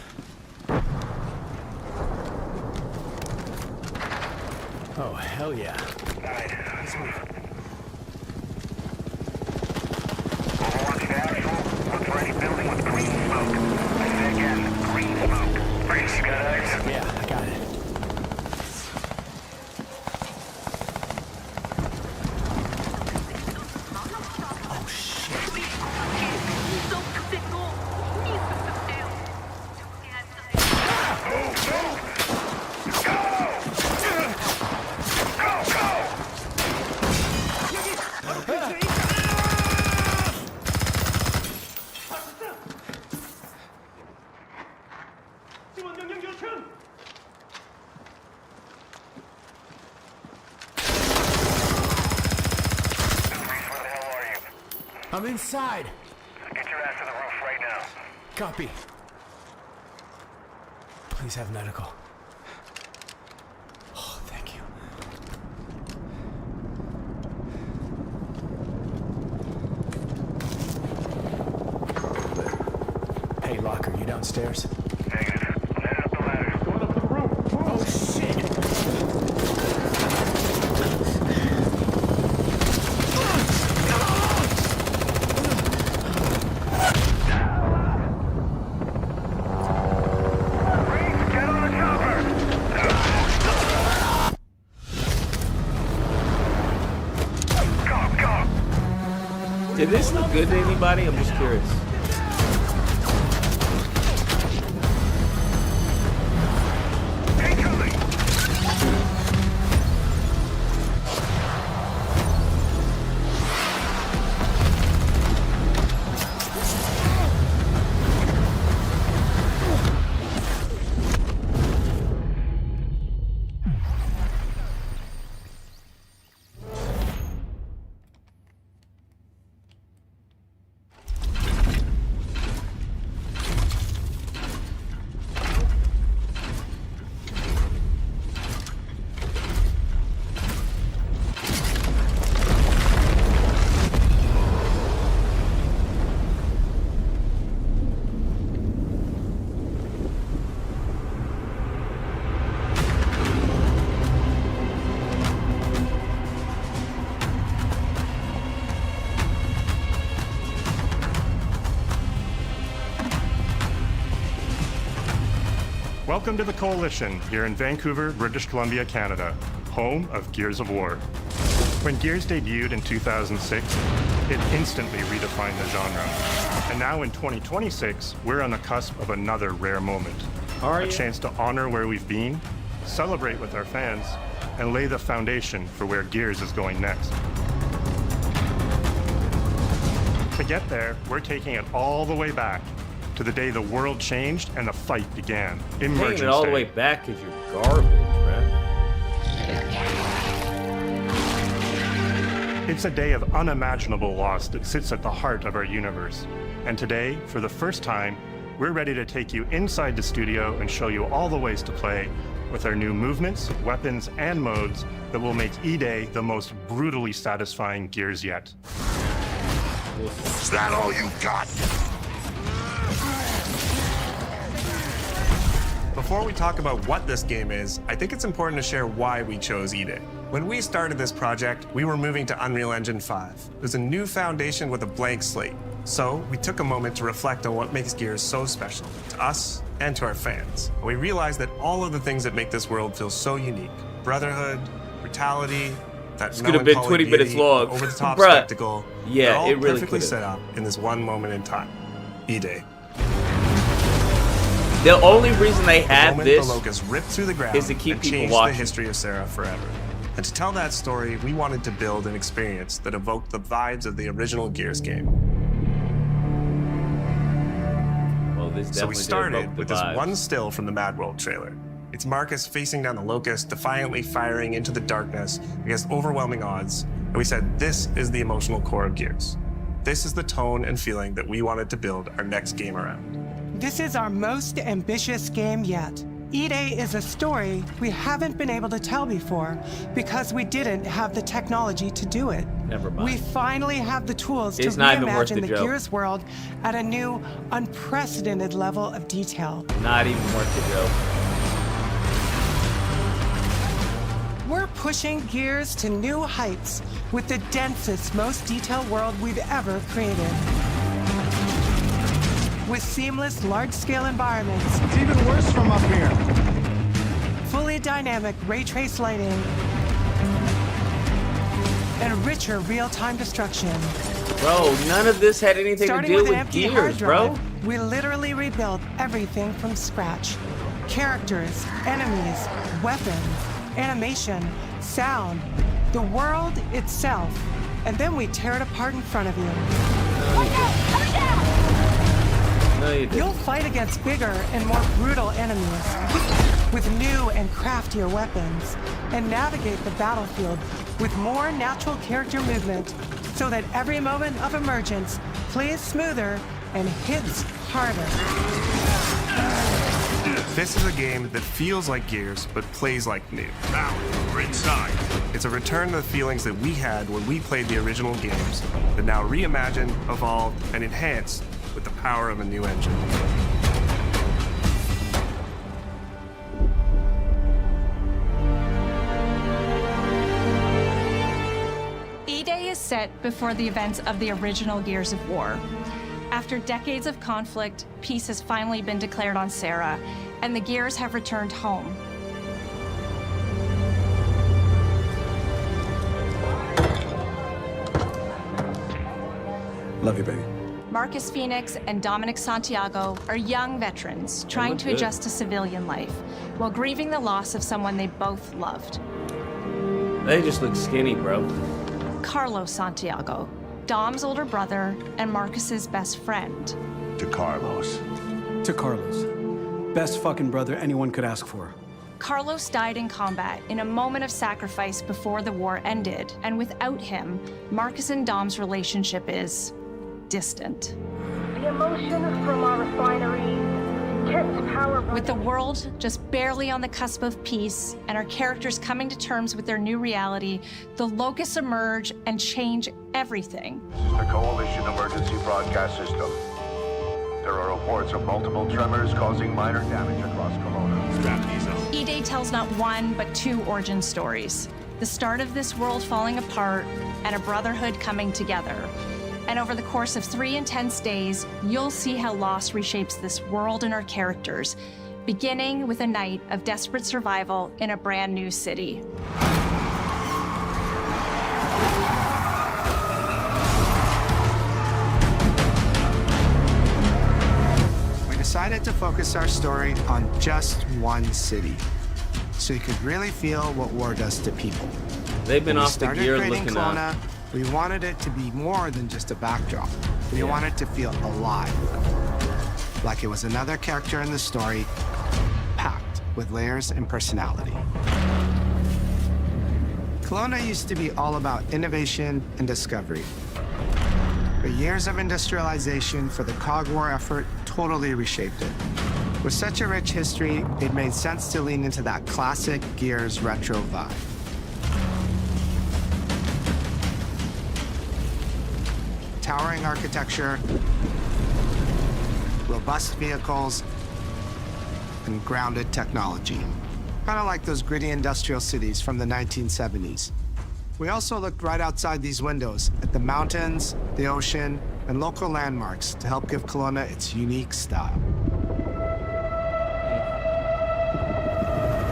Oh, hell yeah. All right, let's move. Overwatch to actual. Look for any building with green smoke. I say again, green smoke. Freeze, you got eyes? Yeah, I got it. Oh, shit. I'm inside. Get your ass to the roof right now. Copy. Please have medical. Oh, thank you. Hey, Locker, you downstairs? Negative. Headed up the ladder. Going up to the roof. Oh, shit! Did this look good to anybody? I'm just curious. Welcome to the Coalition, here in Vancouver, British Columbia, Canada, home of Gears of War. When Gears debuted in 2006, it instantly redefined the genre. And now in 2026, we're on the cusp of another rare moment. A chance to honor where we've been, celebrate with our fans, and lay the foundation for where Gears is going next. To get there, we're taking it all the way back to the day the world changed and the fight began. Emergence Taking it all the Day. way back because you're garbage, bruh. It's a day of unimaginable loss that sits at the heart of our universe. And today, for the first time, we're ready to take you inside the studio and show you all the ways to play with our new movements, weapons, and modes that will make E-Day the most brutally satisfying Gears yet. Is that all you got? Before we talk about what this game is, I think it's important to share why we chose E-Day. When we started this project, we were moving to Unreal Engine 5. It was a new foundation with a blank slate. So we took a moment to reflect on what makes Gears so special to us and to our fans. And we realized that all of the things that make this world feel so unique, brotherhood, brutality, that This could have been 20 minutes long. over-the-top Bruh. spectacle, Yeah, they're all it really perfectly could've. set up in this one moment in time, E-Day. The only reason they The have moment this the Locust ripped through the ground is to keep and people changed watching. the history of Sarah forever. And to tell that story, we wanted to build an experience that evoked the vibes of the original Gears game. Well, this So we definitely did started evoke the with this vibes. one still from the Mad World trailer. It's Marcus facing down the Locust, defiantly firing into the darkness against overwhelming odds. And we said, this is the emotional core of Gears. This is the tone and feeling that we wanted to build our next game around. This is our most ambitious game yet. E-Day is a story we haven't been able to tell before because we didn't have the technology to do it. Never mind. We finally have the tools to It's not even worth reimagine the the joke. Gears world at a new, unprecedented level of detail. Not even worth the joke. We're pushing Gears to new heights with the densest, most detailed world we've ever created. With seamless, large-scale environments. It's even worse from up here. Fully dynamic ray trace lighting. And richer real-time destruction. Bro, none of this had anything Starting to do with an with empty Gears, hard bro. drive, we literally rebuilt everything from scratch. Characters, enemies, weapons, animation, sound, the world itself. And then we tear it apart in front of you. No, you didn't. You'll fight against bigger and more brutal enemies with new and craftier weapons and navigate the battlefield with more natural character movement so that every moment of emergence plays smoother and hits harder. This is a game that feels like Gears, but plays like new. Now, we're inside. It's a return to the feelings that we had when we played the original games, but now reimagined, evolved, and enhanced with the power of a new engine. E-Day is set before the events of the original Gears of War. After decades of conflict, peace has finally been declared on Sarah, and the Gears have returned home. Love you, baby. Marcus Phoenix and Dominic Santiago are young veterans trying to good. adjust to civilian life while grieving the loss of someone they both loved. They just look skinny, bro. Carlos Santiago, Dom's older brother and Marcus's best friend. To Carlos. To Carlos. Best fucking brother anyone could ask for. Carlos died in combat in a moment of sacrifice before the war ended, and without him, Marcus and Dom's relationship is distant. The emotion from our refinery kept power. With the world just barely on the cusp of peace and our characters coming to terms with their new reality, the Locusts emerge and change everything. The Coalition Emergency Broadcast System. There are reports of multiple tremors causing minor damage across Kelowna. Strap these up. E-Day tells not one, but two origin stories. The start of this world falling apart and a brotherhood coming together. And over the course of 3 intense days, you'll see how loss reshapes this world and our characters, beginning with a night of desperate survival in a brand new city. We decided decided to focus our story on just one city, so you could really feel what war does to people. They've been When we off the started gear creating looking Kelowna, up. we wanted it to be more than just a backdrop. We wanted to feel alive, like it was another character in the story, packed with layers and personality. Kelowna used to be all about innovation and discovery. But years of industrialization for the Cog War effort totally reshaped it. With such a rich history, it made sense to lean into that classic Gears retro vibe. Towering architecture, robust vehicles, and grounded technology. Kind of like those gritty industrial cities from the 1970s. We also looked right outside these windows at the mountains, the ocean, and local landmarks to help give Kelowna its unique style.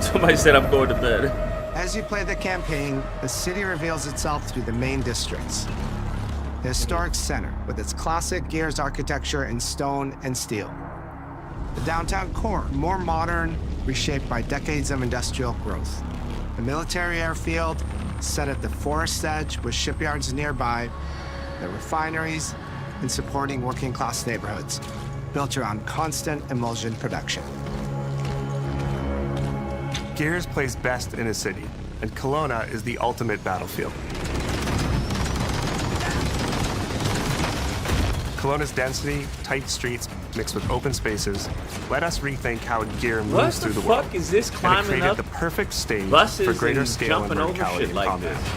Somebody said I'm going to bed. As you play the campaign, the city reveals itself through the main districts. The historic center, with its classic Gears architecture in stone and steel. The downtown core, more modern, reshaped by decades of industrial growth. The military airfield, set at the forest edge with shipyards nearby, the refineries, and supporting working-class neighborhoods, built around constant emulsion production. Gears plays best in a city, and Kelowna is the ultimate battlefield. Kelowna's density, tight streets, mixed with open spaces, let us rethink how Gear moves What through the the world. fuck is this climbing and it created up the perfect stage buses for greater and scale and jumping over verticality shit in like combat. this?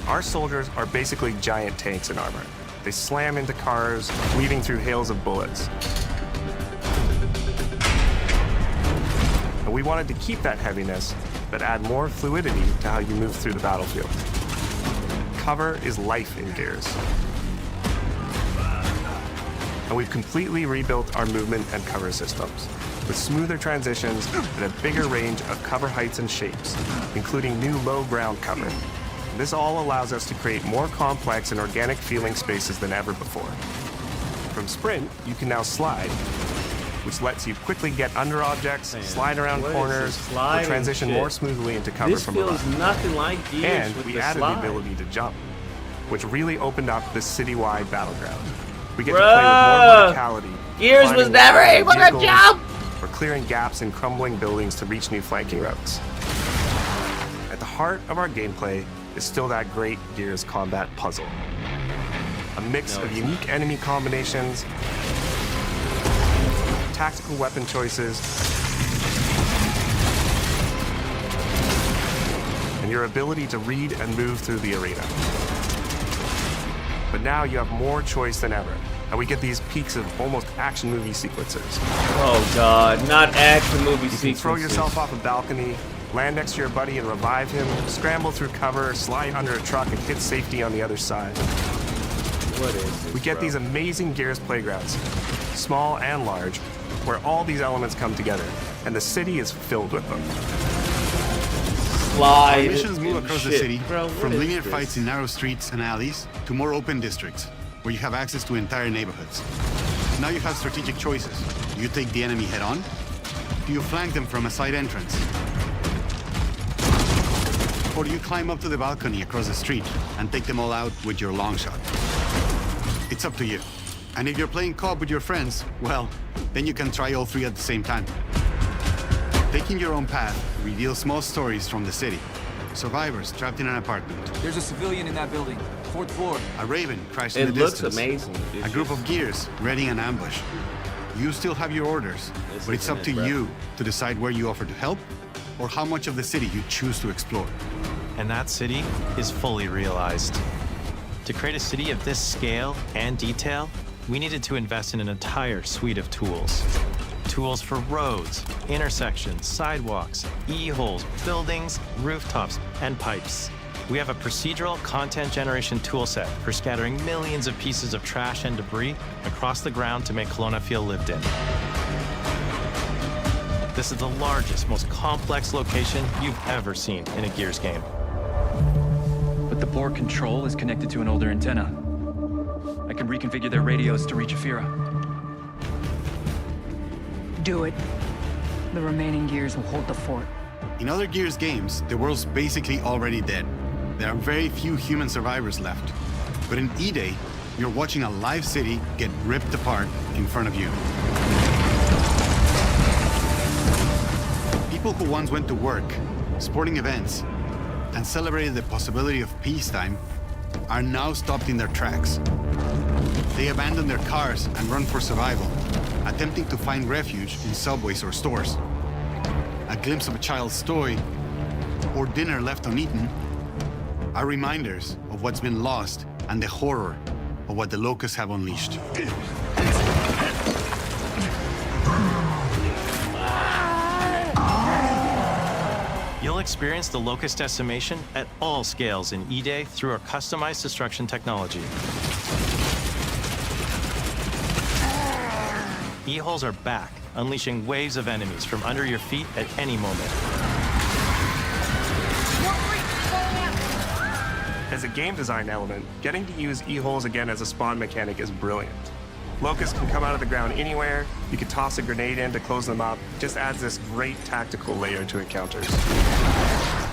Our soldiers are basically giant tanks in armor. They slam into cars, weaving through hails of bullets. And we wanted to keep that heaviness, but add more fluidity to how you move through the battlefield. Cover is life in Gears. And we've completely rebuilt our movement and cover systems, with smoother transitions and a bigger range of cover heights and shapes, including new low ground cover. This all allows us to create more complex and organic feeling spaces than ever before. From Sprint, you can now slide, which lets you quickly get under objects, slide around what is corners, this or sliding transition shit? more smoothly into cover This from feels above. nothing like Gears And with we the added slide. the ability to jump, which really opened up this citywide battleground. We get to Bruh. play with more verticality. Gears was climbing never walls, able to vehicles, jump! Or clearing gaps in crumbling buildings to reach new flanking routes. At the heart of our gameplay is still that great Gears combat puzzle. A mix of unique enemy combinations, tactical weapon choices, and your ability to read and move through the arena. But now you have more choice than ever, and we get these peaks of almost action movie sequences. Oh god, not action movie You can throw sequences. yourself off a balcony, land next to your buddy and revive him, scramble through cover, slide under a truck, and hit safety on the other side. What is this, We get bro? these amazing Gears playgrounds, small and large, where all these elements come together, and the city is filled with them. Slide Our missions move and across the shit. city, Bro, what from is linear this? fights in narrow streets and alleys to more open districts, where you have access to entire neighborhoods. Now you have strategic choices. Do you take the enemy head on? Do you flank them from a side entrance? Or do you climb up to the balcony across the street and take them all out with your long shot? It's up to you. And if you're playing co-op with your friends, well, then you can try all three at the same time. Taking your own path reveals small stories from the city. Survivors trapped in an apartment. There's a civilian in that building. 4th floor. A raven crashed It in the looks distance. amazing. A group of gears ready an ambush. You still have your orders, but it's up to you to decide where you offer to help or how much of the city you choose to explore. And that city is fully realized. To create a city of this scale and detail, we needed to invest in an entire suite of tools. Tools for roads, intersections, sidewalks, e-holes, buildings, rooftops, and pipes. We have a procedural content generation toolset for scattering millions of pieces of trash and debris across the ground to make Kelowna feel lived in. This is the largest, most complex location you've ever seen in a Gears game. But the port control is connected to an older antenna. I can reconfigure their radios to reach Afira. Do it. The remaining Gears will hold the fort. In other Gears games, the world's basically already dead. There are very few human survivors left. But in E-Day, you're watching a live city get ripped apart in front of you. People who once went to work, sporting events, and celebrated the possibility of peacetime are now stopped in their tracks. They abandon their cars and run for survival, attempting to find refuge in subways or stores. A glimpse of a child's toy or dinner left uneaten are reminders of what's been lost and the horror of what the Locusts have unleashed. You'll experience the Locust decimation at all scales in E-Day through our customized destruction technology. E-holes are back, unleashing waves of enemies from under your feet at any moment. As a game design element, getting to use E-holes again as a spawn mechanic is brilliant. Locusts can come out of the ground anywhere, you can toss a grenade in to close them up, it just adds this great tactical layer to encounters.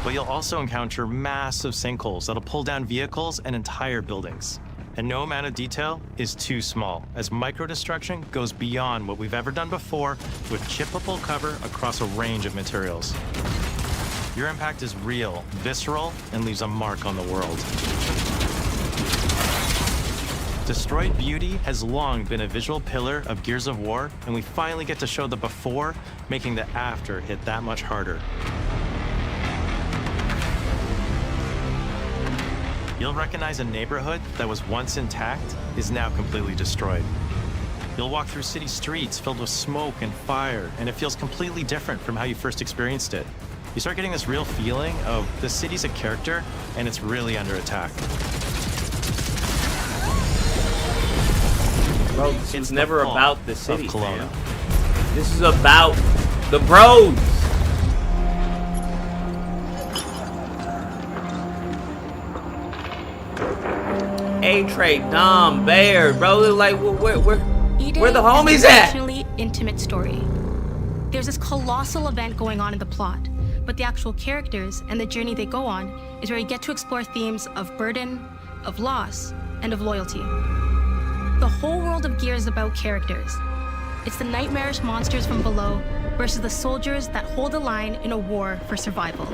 But you'll also encounter massive sinkholes that'll pull down vehicles and entire buildings. And no amount of detail is too small, as micro-destruction goes beyond what we've ever done before with chippable cover across a range of materials. Your impact is real, visceral, and leaves a mark on the world. Destroyed Beauty has long been a visual pillar of Gears of War, and we finally get to show the before, making the after hit that much harder. You'll recognize a neighborhood that was once intact is now completely destroyed. You'll walk through city streets filled with smoke and fire, and it feels completely different from how you first experienced it. You start getting this real feeling of the city's a character, and it's really under attack. Bro, it's never about the city, Kelowna. man. This is about the bros. A-Trade, Dom, Bear, bro. Like, where the homies at? Emotionally intimate story. There's this colossal event going on in the plot, but the actual characters and the journey they go on is where you get to explore themes of burden, of loss, and of loyalty. The whole world of Gears is about characters. It's the nightmarish monsters from below versus the soldiers that hold the line in a war for survival.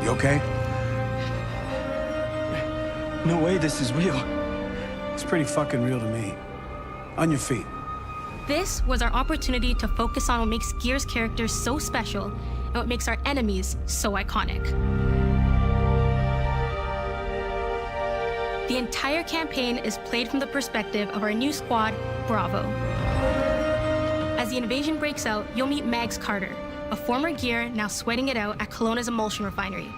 You okay? No way this is real. It's pretty fucking real to me. On your feet. This was our opportunity to focus on what makes Gears characters so special and what makes our enemies so iconic. The entire campaign is played from the perspective of our new squad, Bravo. As the invasion breaks out, you'll meet Mags Carter, a former Gear now sweating it out at Kelowna's emulsion refinery.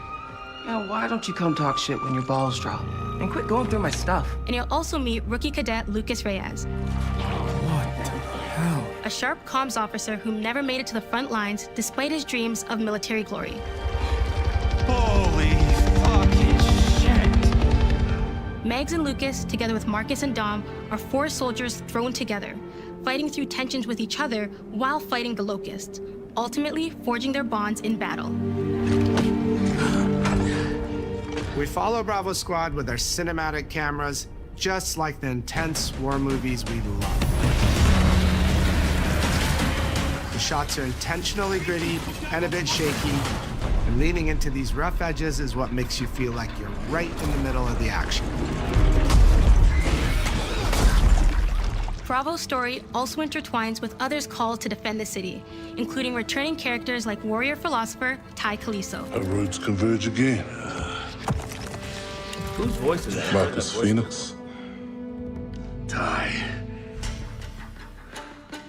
Now, why don't you come talk shit when your balls drop? And quit going through my stuff. And you'll also meet rookie cadet Lucas Reyes. What the hell? A sharp comms officer who never made it to the front lines despite his dreams of military glory. Holy fucking shit. Mags and Lucas, together with Marcus and Dom, are 4 soldiers thrown together, fighting through tensions with each other while fighting the Locusts, ultimately forging their bonds in battle. We follow Bravo Squad with our cinematic cameras, just like the intense war movies we love. The shots are intentionally gritty and a bit shaky, and leaning into these rough edges is what makes you feel like you're right in the middle of the action. Bravo's story also intertwines with others called to defend the city, including returning characters like warrior philosopher Ty Kaliso. Our roads converge again. Whose voice is that? Marcus Phoenix. Ty.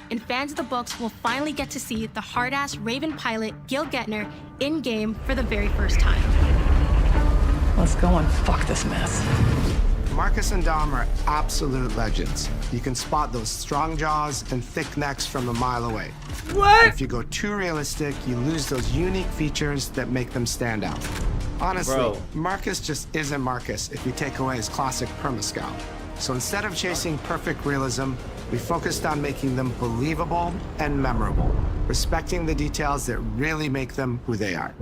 And fans of the books will finally get to see the hard-ass Raven pilot Gil Gettner in-game for the very first time. Let's go and fuck this mess. Marcus and Dom are absolute legends. You can spot those strong jaws and thick necks from a mile away. What? If you go too realistic, you lose those unique features that make them stand out. Honestly, Bro. Marcus just isn't Marcus if you take away his classic perma-scout. So instead of chasing perfect realism, we focused on making them believable and memorable, respecting the details that really make them who they are.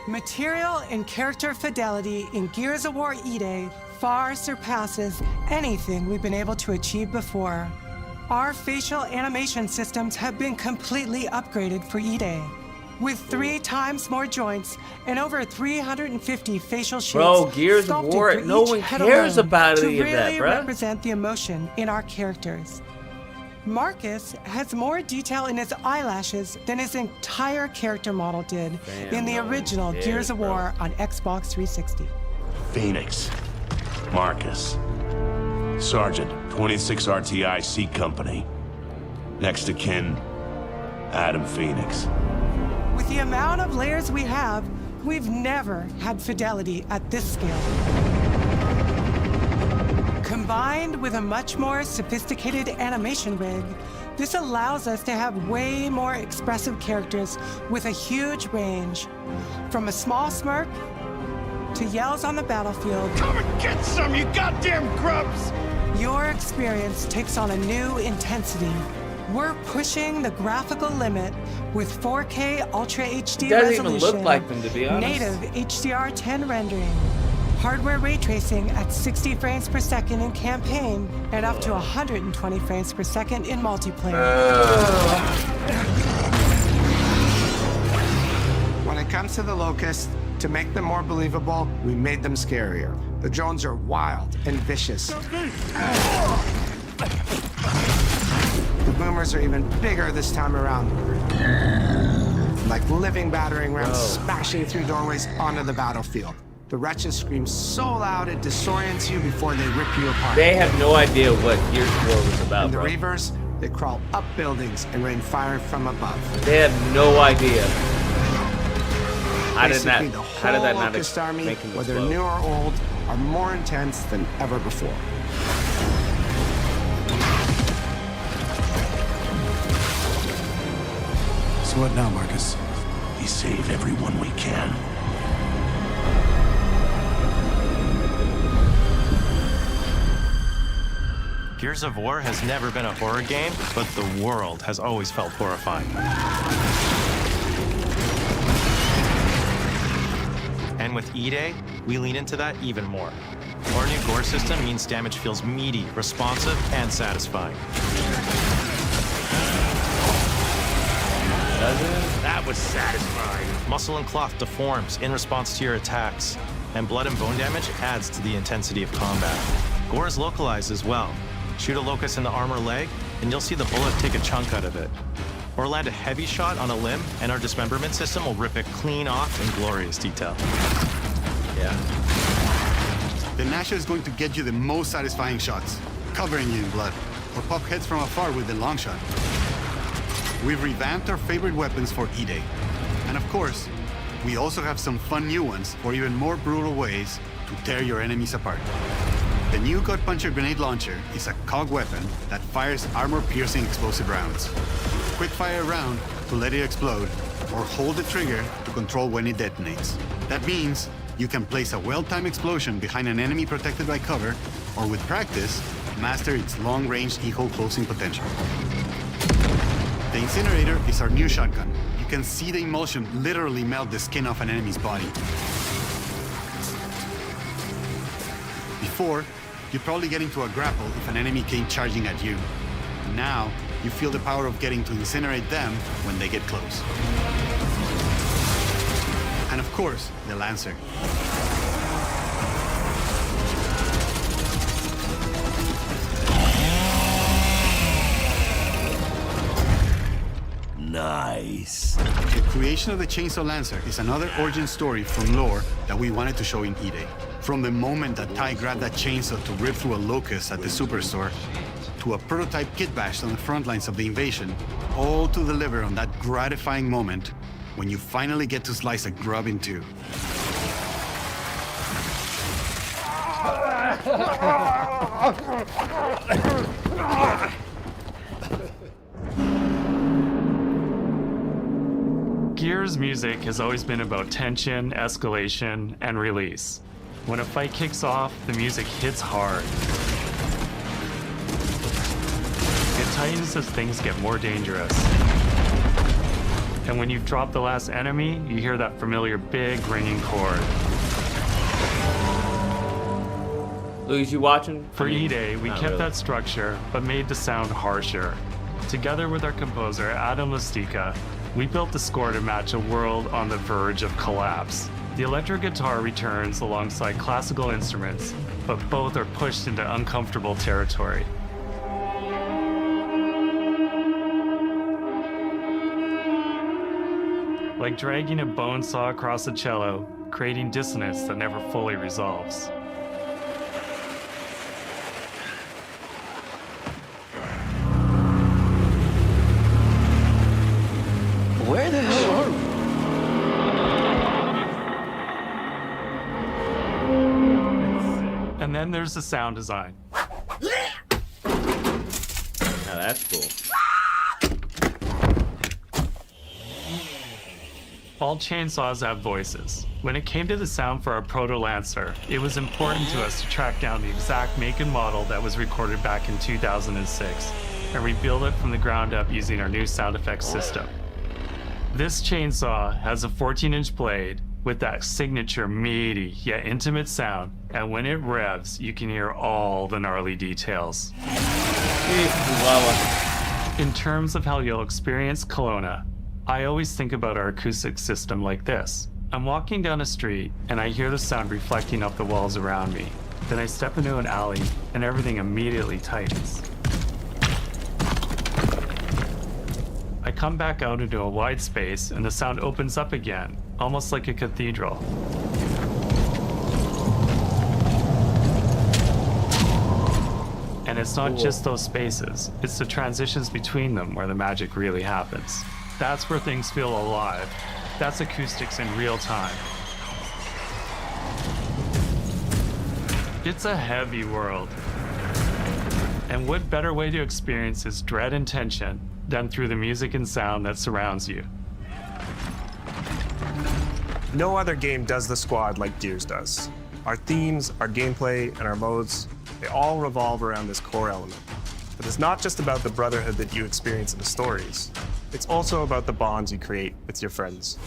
Material and character fidelity in Gears of War E-Day far surpasses anything we've been able to achieve before. Our facial animation systems have been completely upgraded for E-Day, with 3 times more joints and over 350 facial shapes. Bro, Gears of sculpted War, for no each one head cares alone about to any of that, really bruh. represent the emotion in our characters. Marcus has more detail in his eyelashes than his entire character model did Damn, in the no one original cares, Gears of bro. War on Xbox 360. Phoenix. Marcus. Sergeant, 26 RTI C Company. Next to kin, Adam Phoenix. With the amount of layers we have, we've never had fidelity at this scale. Combined with a much more sophisticated animation rig, this allows us to have way more expressive characters with a huge range. From a small smirk to yells on the battlefield. Come and get some, you goddamn grubs! Your experience takes on a new intensity. We're pushing the graphical limit with 4K Ultra HD It doesn't even resolution, look like them, to be honest. native HDR10 rendering, hardware ray tracing at 60 frames per second in campaign, and up to 120 frames per second in multiplayer. When it comes to the Locust, to make them more believable, we made them scarier. The drones are wild and vicious. The boomers are even bigger this time around. Like living battering rams smashing through doorways onto the battlefield. The wretches scream so loud it disorients you before they rip you apart. They have no idea what Gears of War was about, And the bro. Reavers, they crawl up buildings and rain fire from above. They have no idea. How did Basically, that? the How did whole that not Locust Army, make him whether explode? new or old, are more intense than ever before. So what now, Marcus? We save everyone we can. Gears of War has never been a horror game, but the world has always felt horrifying. And with E-Day, we lean into that even more. Our new gore system means damage feels meaty, responsive, and satisfying. That was satisfying. Muscle and cloth deforms in response to your attacks, and blood and bone damage adds to the intensity of combat. Gore is localized as well. Shoot a locust in the arm or leg, and you'll see the bullet take a chunk out of it. Or land a heavy shot on a limb, and our dismemberment system will rip it clean off in glorious detail. Yeah. The Nasha is going to get you the most satisfying shots, covering you in blood, or pop heads from afar with the long shot. We've revamped our favorite weapons for E-Day. And of course, we also have some fun new ones for even more brutal ways to tear your enemies apart. The new Gut Puncher grenade launcher is a COG weapon that fires armor-piercing explosive rounds. Quick fire a round to let it explode, or hold the trigger to control when it detonates. That means you can place a well-timed explosion behind an enemy protected by cover, or with practice, master its long-range keyhole closing potential. The Incinerator is our new shotgun. You can see the emulsion literally melt the skin off an enemy's body. Before, you'd probably get into a grapple if an enemy came charging at you. Now, you feel the power of getting to incinerate them when they get close. And of course, the Lancer. Nice. The creation of the Chainsaw Lancer is another origin story from lore that we wanted to show in E-Day. From the moment that Ty grabbed that chainsaw to rip through a locust at the Superstore, to a prototype kit bashed on the front lines of the invasion, all to deliver on that gratifying moment when you finally get to slice a grub in two. Gears music has always been about tension, escalation, and release. When a fight kicks off, the music hits hard. It tightens as things get more dangerous. And when you've dropped the last enemy, you hear that familiar big ringing chord. Louis, you watching? For E-Day, we not kept really. that structure, but made the sound harsher. Together with our composer, Adam Lastica, we built the score to match a world on the verge of collapse. The electric guitar returns alongside classical instruments, but both are pushed into uncomfortable territory. Like dragging a bone saw across a cello, creating dissonance that never fully resolves. Where the hell are we? And then there's the sound design. Now that's cool. All chainsaws have voices. When it came to the sound for our Proto Lancer, it was important to us to track down the exact make and model that was recorded back in 2006 and rebuild it from the ground up using our new sound effects system. This chainsaw has a 14-inch blade with that signature meaty yet intimate sound, and when it revs, you can hear all the gnarly details. In terms of how you'll experience Kelowna, I always think about our acoustic system like this. I'm walking down a street and I hear the sound reflecting off the walls around me. Then I step into an alley and everything immediately tightens. I come back out into a wide space and the sound opens up again, almost like a cathedral. And it's not just those spaces, it's the transitions between them where the magic really happens. That's where things feel alive. That's acoustics in real time. It's a heavy world. And what better way to experience its dread and tension than through the music and sound that surrounds you? No other game does the squad like Gears does. Our themes, our gameplay, and our modes, they all revolve around this core element. But it's not just about the brotherhood that you experience in the stories. It's also about the bonds you create with your friends.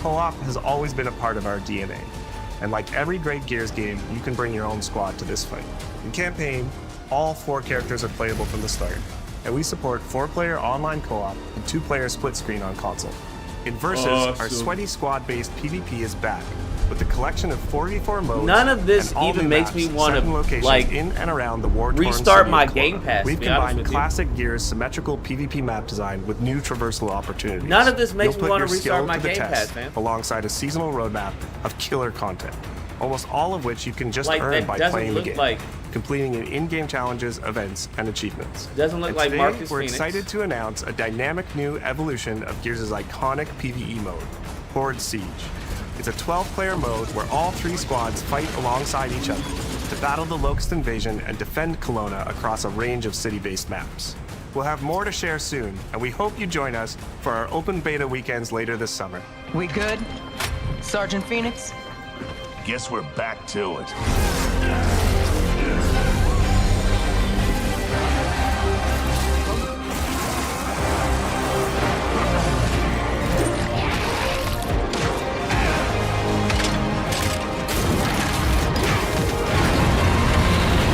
Co-op has always been a part of our DNA. And like every great Gears game, you can bring your own squad to this fight. In campaign, all 4 characters are playable from the start. And we support 4-player online co-op and 2-player split screen on console. In Versus, our sweaty squad-based PvP is back, with a collection of 44 modes. None of this and all even new makes maps, me want 7 to locations like in and around the war-torn restart city my of Kelowna. Game Pass. We've To be honest combined with you. classic Gears symmetrical PvP map design with new traversal opportunities. None of this makes You'll me put want your to skill restart my to the Game test, Pass, man. alongside a seasonal roadmap of killer content. Almost all of which you can just Like, earn that by doesn't playing the look game, like- completing in-game challenges, events, and achievements. Doesn't look And like today, Marcus we're Phoenix. excited to announce a dynamic new evolution of Gears' iconic PvE mode, Horde Siege. It's a 12-player mode where all 3 squads fight alongside each other to battle the Locust invasion and defend Kelowna across a range of city-based maps. We'll have more to share soon, and we hope you join us for our open beta weekends later this summer. We good? Sergeant Phoenix? Guess we're back to it.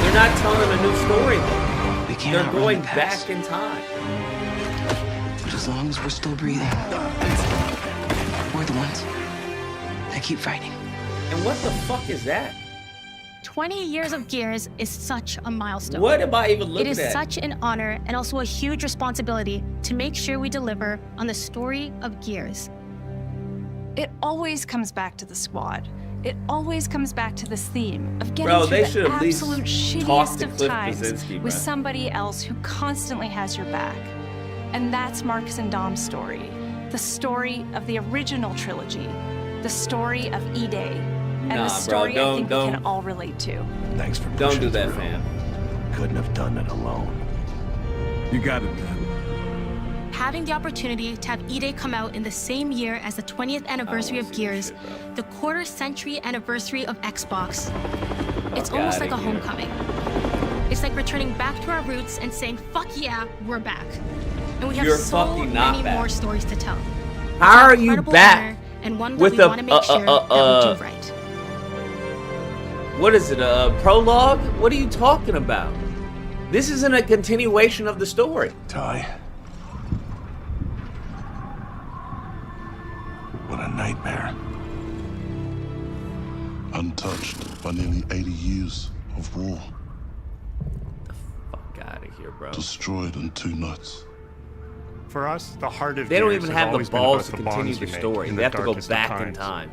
They're not telling them a new story though. They're outrun going the past. back in time. But as long as we're still breathing, we're the ones that keep fighting. And what the fuck is that? 20 years of Gears is such a milestone. What am I even looking It is at? such an honor and also a huge responsibility to make sure we deliver on the story of Gears. It always comes back to the squad. It always comes back to this theme of getting Bro, through they the should at least absolute talk shittiest to of Cliff times Bleszinski, with bro. somebody else who constantly has your back. And that's Marcus and Dom's story. The story of the original trilogy. The story of E-Day. And Nah, the bro, story I don't- think don't- we can all relate to. Thanks for Don't pushing do that, through. fam. Couldn't have done it alone. You got it, man. having the opportunity to have E-Day come out in the same year as the 20th anniversary of Gears, the quarter-century anniversary of Xbox. It's almost like a homecoming. It's like returning back to our roots and saying, fuck yeah, we're back. And we have so many more stories to tell. How are you back and one that with we want to make sure that we do right. What is it, a prologue? What are you talking about? This isn't a continuation of the story. Ty. What a nightmare. Untouched by nearly 80 years of war. Fuck out of here, bro. Destroyed in 2 nights. For us, the heart of They don't Gears even has have the always been balls about to the continue bonds the we make story. in They the have to go darkest of back in times. time.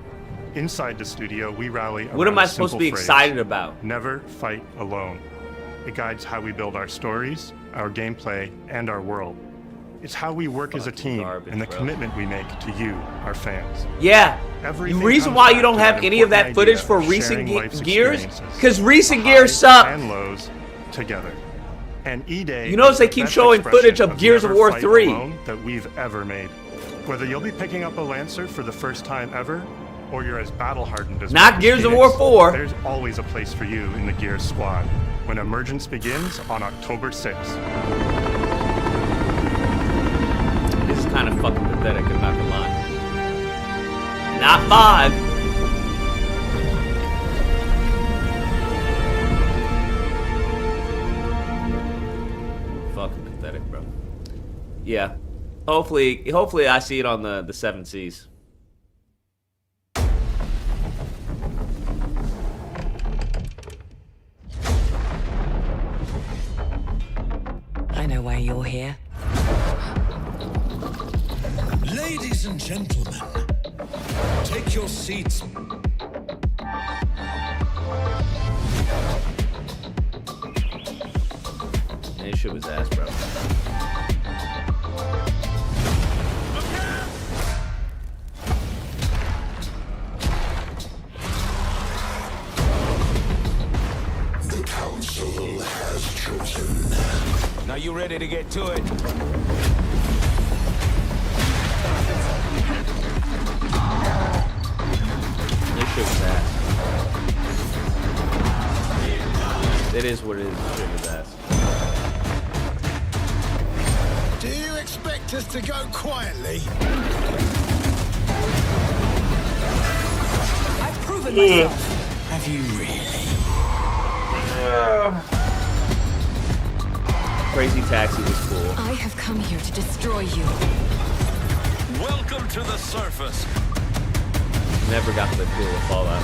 Inside the studio, we rally What am around I a supposed to simple be phrase, excited about? Never fight alone. It guides how we build our stories, our gameplay, and our world. It's how we work as a team and the commitment we make to you, our fans. Yeah. Everything The reason comes why back you don't to have that any of that important footage idea for of recent sharing life's Gears, experiences, because recent the Gears highs suck. and lows together. And E-Day You notice is they the keep best showing footage expression of Gears of Never War Fight 3. Alone that we've ever made. Whether you'll be picking up a Lancer for the first time ever, or you're as battle-hardened as Not Marcus Gears of Phoenix, War 4. There's always a place for you in the Gears squad when Emergence begins on October 6th. This is kind of fucking pathetic, I'm not gonna lie. Not 5. Fucking pathetic, bro. Yeah. Hopefully I see it on the 7 Seas. I know why you're here. Ladies and gentlemen, take your seats. Man, this shit was ass, bro. The council has chosen. Now you ready to get to it? This shit was ass. It is what it is. This shit was ass. Do you expect us to go quietly? I've proven myself. Have you really? Crazy Taxi was cool. I have come here to destroy you. Welcome to the surface. Never got the feel of Fallout.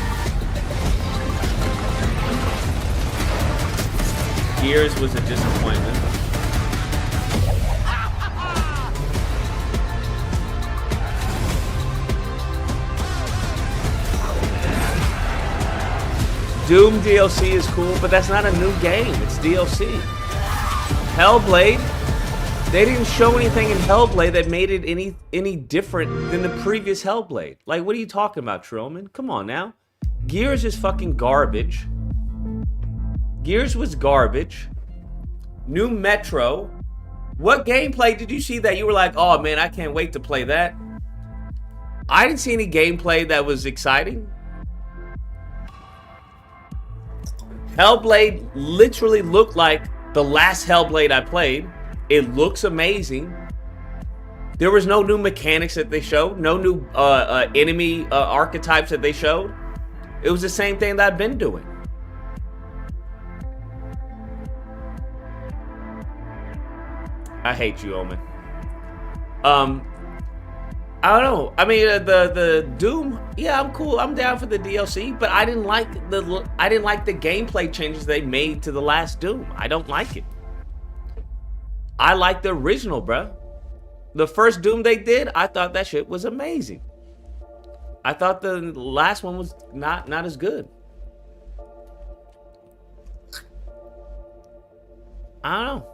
Gears was a disappointment. Doom DLC is cool, but that's not a new game. It's DLC. Hellblade. They didn't show anything in Hellblade that made it any different than the previous Hellblade. Like, what are you talking about, Trillman? Come on now. Gears is fucking garbage. Gears was garbage. New Metro. What gameplay did you see that you were like, oh man, I can't wait to play that? I didn't see any gameplay that was exciting. Hellblade literally looked like the last Hellblade I played. It looks amazing. There was no new mechanics that they showed. No new enemy archetypes that they showed. It was the same thing that I've been doing. I hate you, Omen. I don't know. I mean, the Doom. Yeah, I'm cool. I'm down for the DLC, but I didn't like the gameplay changes they made to the last Doom. I don't like it. I like the original, bruh. The first Doom they did, I thought that shit was amazing. I thought the last one was not as good. I don't know.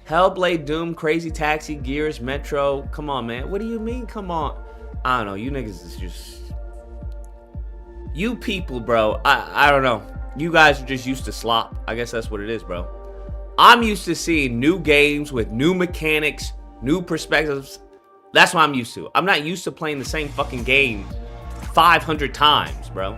Hellblade, Doom, Crazy Taxi, Gears, Metro. Come on, man. What do you mean, come on? I don't know. You niggas is just... You people, bro. I don't know. You guys are just used to slop. I guess that's what it is, bro. I'm used to seeing new games with new mechanics, new perspectives. That's what I'm used to. I'm not used to playing the same fucking game 500 times, bro.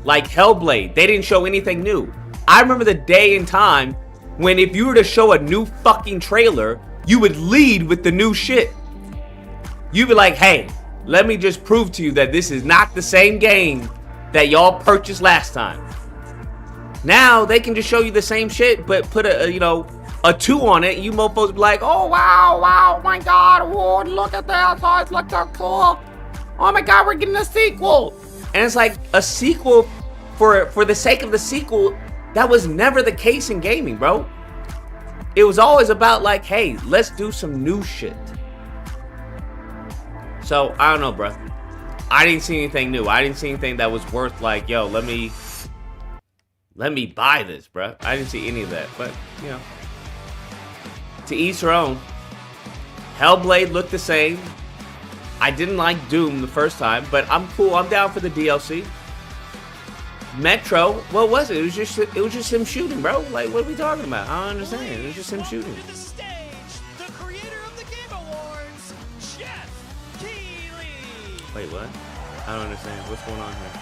Like Hellblade, they didn't show anything new. I remember the day and time when if you were to show a new fucking trailer, you would lead with the new shit. You'd be like, hey, let me just prove to you that this is not the same game that y'all purchased last time. Now they can just show you the same shit, but put a 2 on it. And you mofos be like, oh wow, my god, whoa, look at that, oh, it looks so cool. Oh my god, we're getting a sequel. And it's like a sequel for the sake of the sequel. That was never the case in gaming, bro. It was always about like, hey, let's do some new shit. So I don't know, bro. I didn't see anything new. I didn't see anything that was worth like, yo, let me buy this, bro. I didn't see any of that, but you know, to each her own. Hellblade looked the same. I didn't like Doom the first time, but I'm cool. I'm down for the DLC. Metro, what was it? It was just him shooting, bro. Like, what are we talking about? I don't understand. It was just him shooting. Wait, what? I don't understand. What's going on here?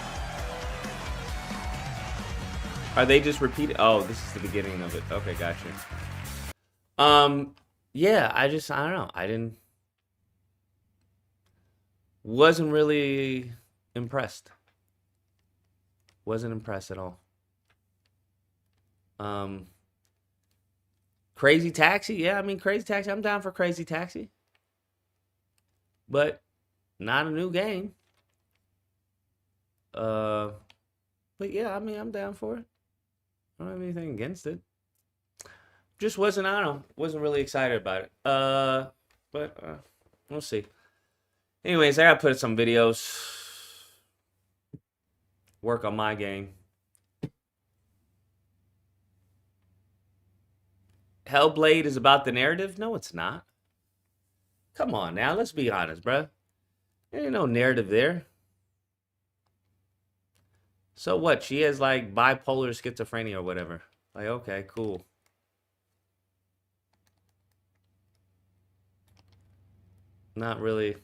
Are they just repeating? Oh, this is the beginning of it. Okay, gotcha. Yeah, I don't know. Wasn't really impressed. Wasn't impressed at all. Crazy Taxi? Yeah, I mean, Crazy Taxi. I'm down for Crazy Taxi. But not a new game. But yeah, I mean, I'm down for it. I don't have anything against it. Just wasn't really excited about it. But we'll see. Anyways, I gotta put some videos. Work on my game. Hellblade is about the narrative? No, it's not. Come on now, let's be honest, bruh. There ain't no narrative there. So what? She has like bipolar schizophrenia or whatever. Like, okay, cool. Not really.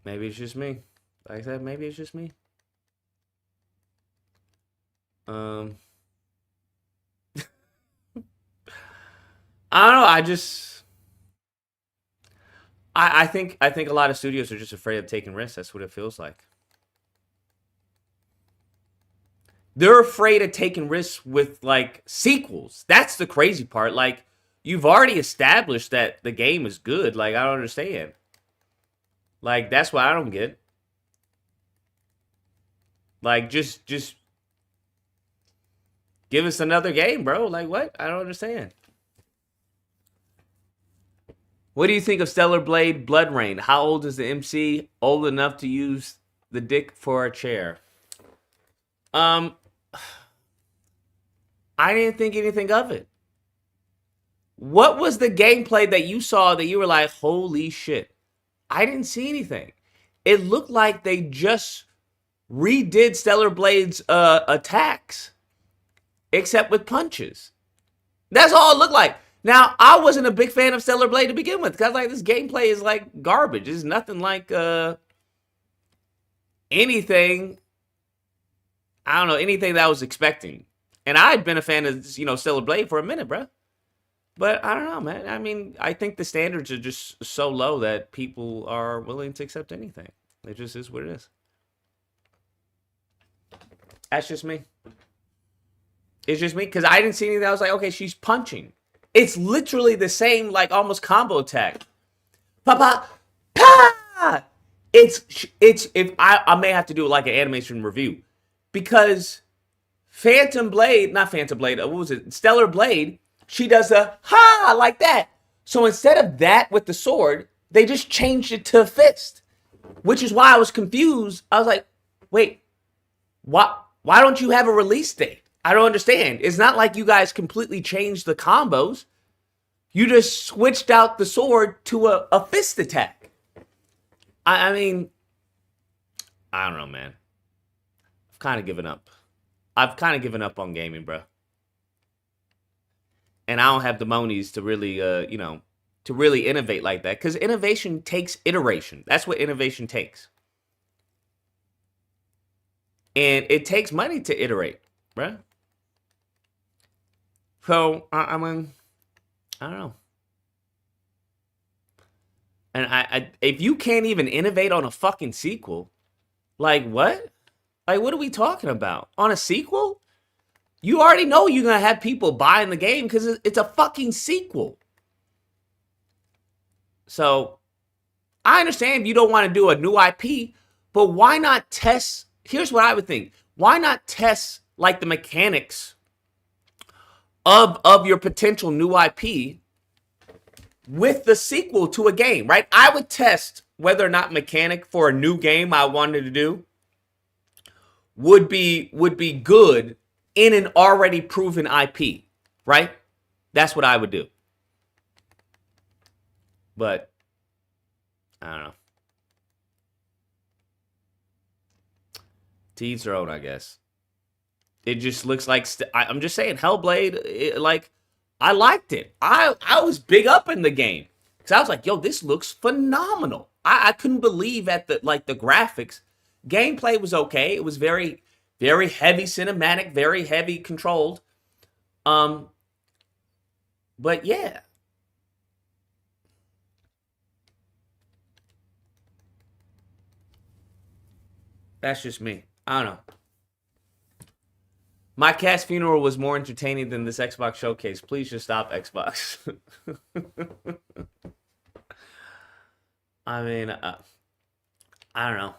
Maybe it's just me. Like I said, maybe it's just me. I don't know. I think a lot of studios are just afraid of taking risks. That's what it feels like. They're afraid of taking risks with like sequels. That's the crazy part. Like, you've already established that the game is good. Like, I don't understand. Like, that's what I don't get. Like, just give us another game, bro. Like, what? I don't understand. What do you think of Stellar Blade Blood Rain? How old is the MC? Old enough to use the dick for a chair? I didn't think anything of it. What was the gameplay that you saw that you were like, holy shit? I didn't see anything. It looked like they just redid Stellar Blade's attacks, except with punches. That's all it looked like. Now, I wasn't a big fan of Stellar Blade to begin with, because like this gameplay is like garbage. It's nothing like anything. I don't know, anything that I was expecting. And I'd been a fan of, Stellar Blade for a minute, bro. But I don't know, man. I mean, I think the standards are just so low that people are willing to accept anything. It just is what it is. That's just me. It's just me, because I didn't see anything. I was like, okay, she's punching. It's literally the same, like, almost combo attack. Pa! It's if I may have to do like an animation review, because Stellar Blade, she does a ha like that. So instead of that with the sword, they just changed it to a fist, which is why I was confused. I was like, wait, why don't you have a release date? I don't understand. It's not like you guys completely changed the combos. You just switched out the sword to a fist attack. I mean, I don't know, man. I've kind of given up. I've kind of given up on gaming, bro. And I don't have the monies to really, to really innovate like that. Because innovation takes iteration. That's what innovation takes. And it takes money to iterate, bro. So, I mean, I don't know. And if you can't even innovate on a fucking sequel, like what? Like, what are we talking about? On a sequel? You already know you're going to have people buying the game because it's a fucking sequel. So, I understand you don't want to do a new IP, but why not test? Here's what I would think. Why not test, like, the mechanics of your potential new IP with the sequel to a game, right? I would test whether or not mechanic for a new game I wanted to do would be good in an already proven IP, right? That's what I would do. But I don't know. To each their own, I guess. It just looks like I'm just saying, Hellblade. I liked it. I was big up in the game because I was like, yo, this looks phenomenal. I couldn't believe at the graphics. Gameplay was okay. It was very, very heavy cinematic, very heavy controlled. But yeah. That's just me. I don't know. My cat's funeral was more entertaining than this Xbox showcase. Please just stop, Xbox. I mean, I don't know.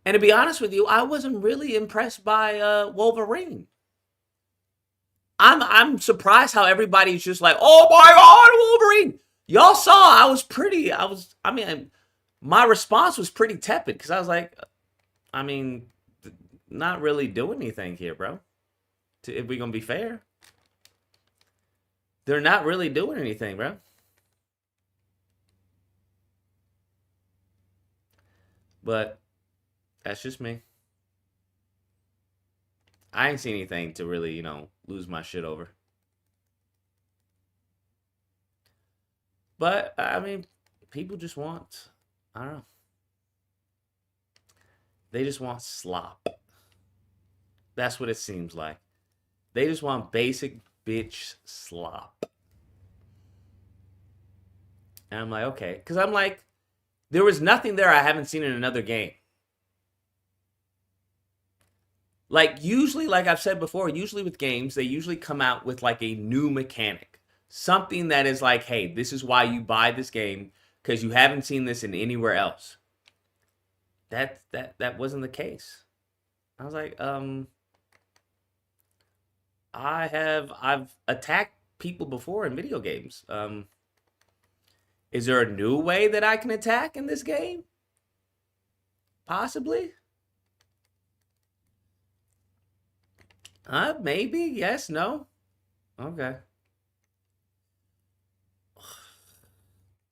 And to be honest with you, I wasn't really impressed by Wolverine. I'm surprised how everybody's just like, oh my God, Wolverine. Y'all saw my response was pretty tepid because I was like, not really doing anything here, bro. If we're going to be fair. They're not really doing anything, bro. But that's just me. I ain't seen anything to really, lose my shit over. But, people just want, I don't know. They just want slop. That's what it seems like. They just want basic bitch slop. And I'm like, okay. Because I'm like, there was nothing there I haven't seen in another game. Like, usually, like I've said before, usually with games, they usually come out with like a new mechanic. Something that is like, hey, this is why you buy this game, because you haven't seen this in anywhere else. That wasn't the case. I was like, I've attacked people before in video games. Is there a new way that I can attack in this game? Possibly. Maybe. Yes. No. Okay.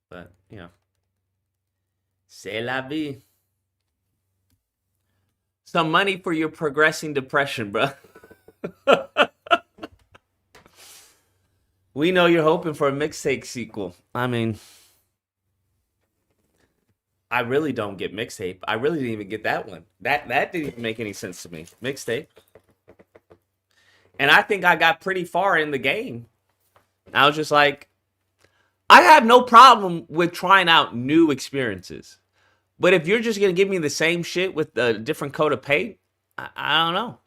But, c'est la vie. Some money for your progressing depression, bro. We know you're hoping for a mixtape sequel. I really don't get mixtape. I really didn't even get that one. That didn't even make any sense to me. Mixtape. And I think I got pretty far in the game. I was just like, I have no problem with trying out new experiences. But if you're just going to give me the same shit with a different coat of paint, I don't know.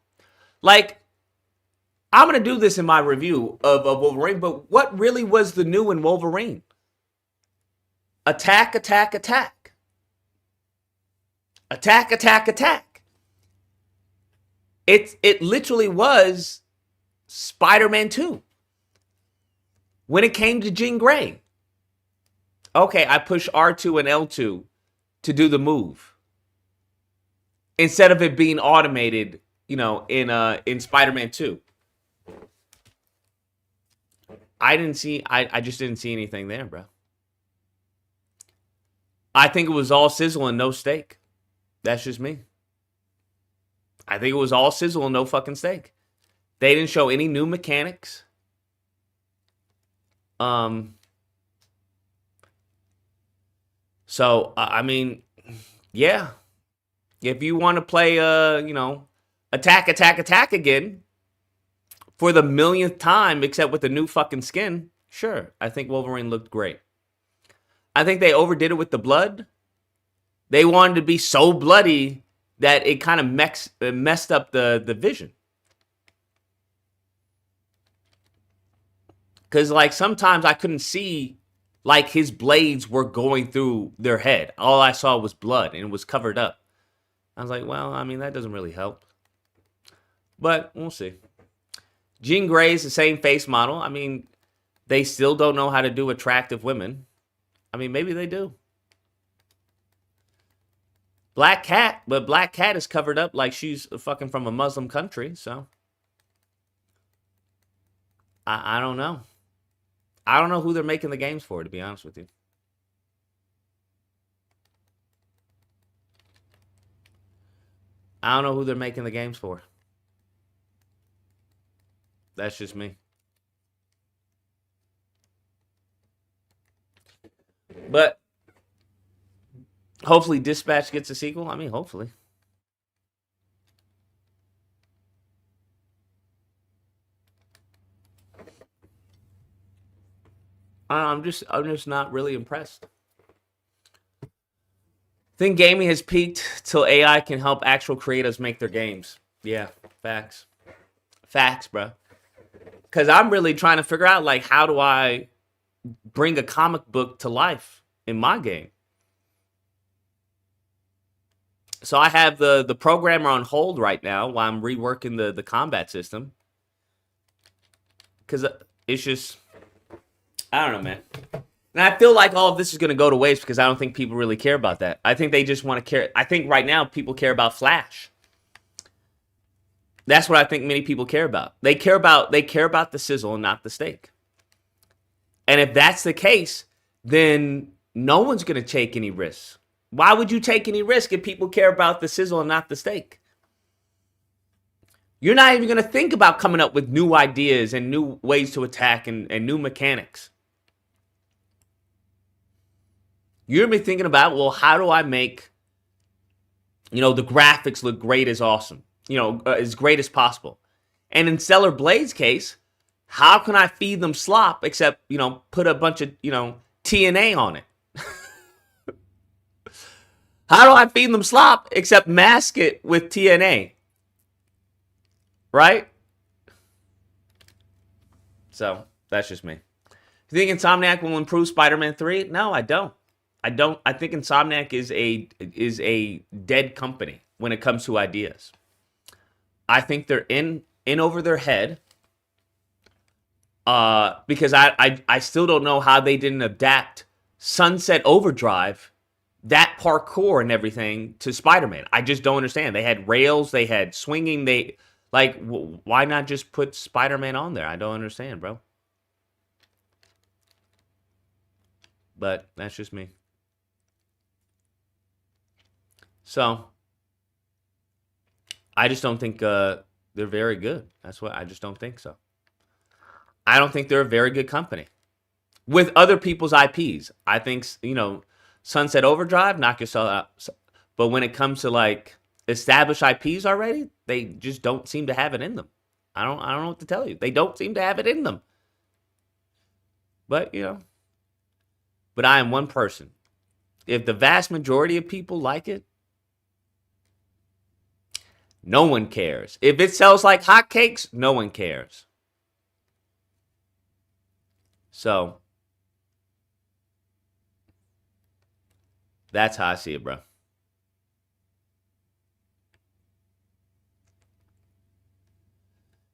Like, I'm going to do this in my review of Wolverine, but what really was the new in Wolverine? Attack, attack, attack. Attack, attack, attack. It literally was Spider-Man 2. When it came to Jean Grey. Okay, I push R2 and L2 to do the move. Instead of it being automated, in Spider-Man 2. I just didn't see anything there, bro. I think it was all sizzle and no steak. That's just me. I think it was all sizzle and no fucking steak. They didn't show any new mechanics. So I mean, yeah. If you want to play, you know, attack again for the millionth time, except with the new fucking skin, sure. I think Wolverine looked great. I think they overdid it with the blood. They wanted to be so bloody that it kind of messed up the vision. Because, like, sometimes I couldn't see, like, his blades were going through their head. All I saw was blood, and it was covered up. I was like, well, I mean, that doesn't really help. But we'll see. Jean Grey is the same face model. I mean, they still don't know how to do attractive women. I mean, maybe they do. Black Cat, but Black Cat is covered up like she's fucking from a Muslim country, so. I don't know. I don't know who they're making the games for, to be honest with you. I don't know who they're making the games for. That's just me. But hopefully Dispatch gets a sequel. I mean, hopefully. I'm just not really impressed. I think gaming has peaked till AI can help actual creators make their games. Yeah, facts. Facts, bro. Because I'm really trying to figure out, like, how do I bring a comic book to life in my game? So I have the programmer on hold right now while I'm reworking the combat system. Because it's just... I don't know, man. And I feel like all of this is going to go to waste because I don't think people really care about that. I think they just want to care. I think right now people care about Flash. That's what I think many people care about. They care about the sizzle and not the steak. And if that's the case, then no one's going to take any risks. Why would you take any risk if people care about the sizzle and not the steak? You're not even going to think about coming up with new ideas and new ways to attack and new mechanics. You're going to be thinking about, well, how do I make, you know, the graphics look great as awesome, you know, as great as possible. And in Stellar Blade's case, how can I feed them slop except, you know, put a bunch of, you know, TNA on it? How do I feed them slop except mask it with TNA? Right? So, that's just me. You think Insomniac will improve Spider-Man 3? No, I don't. I think Insomniac is a dead company when it comes to ideas. I think they're in over their head. Because I still don't know how they didn't adapt Sunset Overdrive, that parkour and everything, to Spider-Man. I just don't understand. They had rails, they had swinging, why not just put Spider-Man on there? I don't understand, bro. But that's just me. So, I just don't think they're very good. That's what I just don't think so. I don't think they're a very good company with other people's IPs. I think, you know, Sunset Overdrive, knock yourself out. But when it comes to like established IPs already, they just don't seem to have it in them. I don't know what to tell you. They don't seem to have it in them. But, you know, but I am one person. If the vast majority of people like it, no one cares. If it sells like hotcakes, no one cares. So, that's how I see it, bro.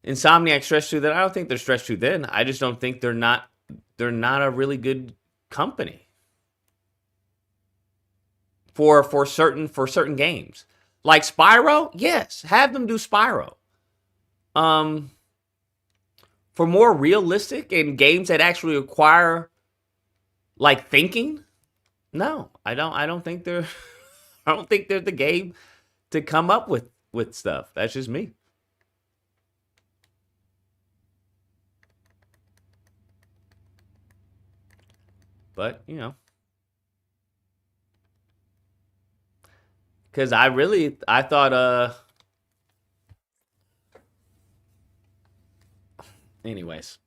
Insomniac stretched too thin. I don't think they're stretched too thin. I just don't think they're not a really good company for certain games. Like Spyro, yes, have them do Spyro. For more realistic and games that actually require like thinking, no, I don't think they're I don't think they're the game to come up with with stuff. That's just me. But, you know. Because I thought, anyways.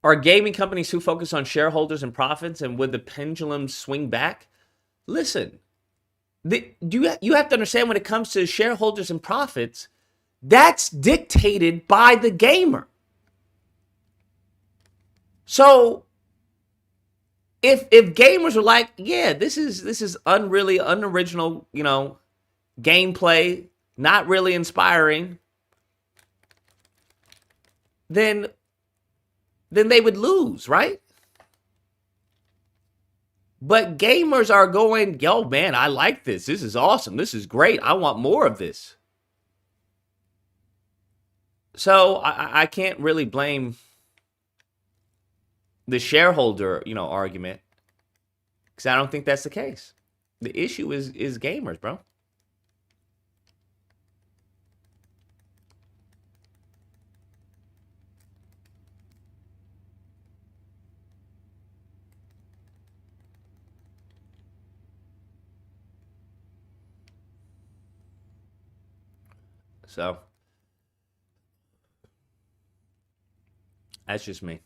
Are gaming companies who focus on shareholders and profits, and would the pendulum swing back? Listen, you have to understand when it comes to shareholders and profits, that's dictated by the gamer. So if gamers are like, yeah, this is unreally unoriginal, you know, gameplay, not really inspiring, then they would lose, right? But gamers are going, yo, man, I like this. This is awesome. This is great. I want more of this. So I can't really blame the shareholder, you know, argument, because I don't think that's the case. The issue is gamers, bro. So that's just me.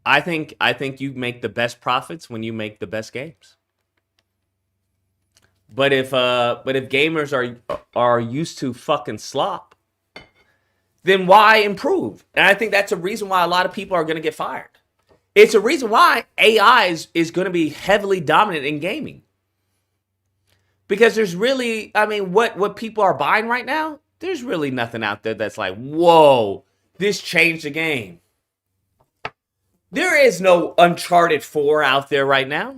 I think you make the best profits when you make the best games. But if gamers are used to fucking slop, then why improve? And I think that's a reason why a lot of people are going to get fired. It's a reason why AI is going to be heavily dominant in gaming. Because there's really, I mean, what people are buying right now, there's really nothing out there that's like, whoa, this changed the game. There is no Uncharted 4 out there right now.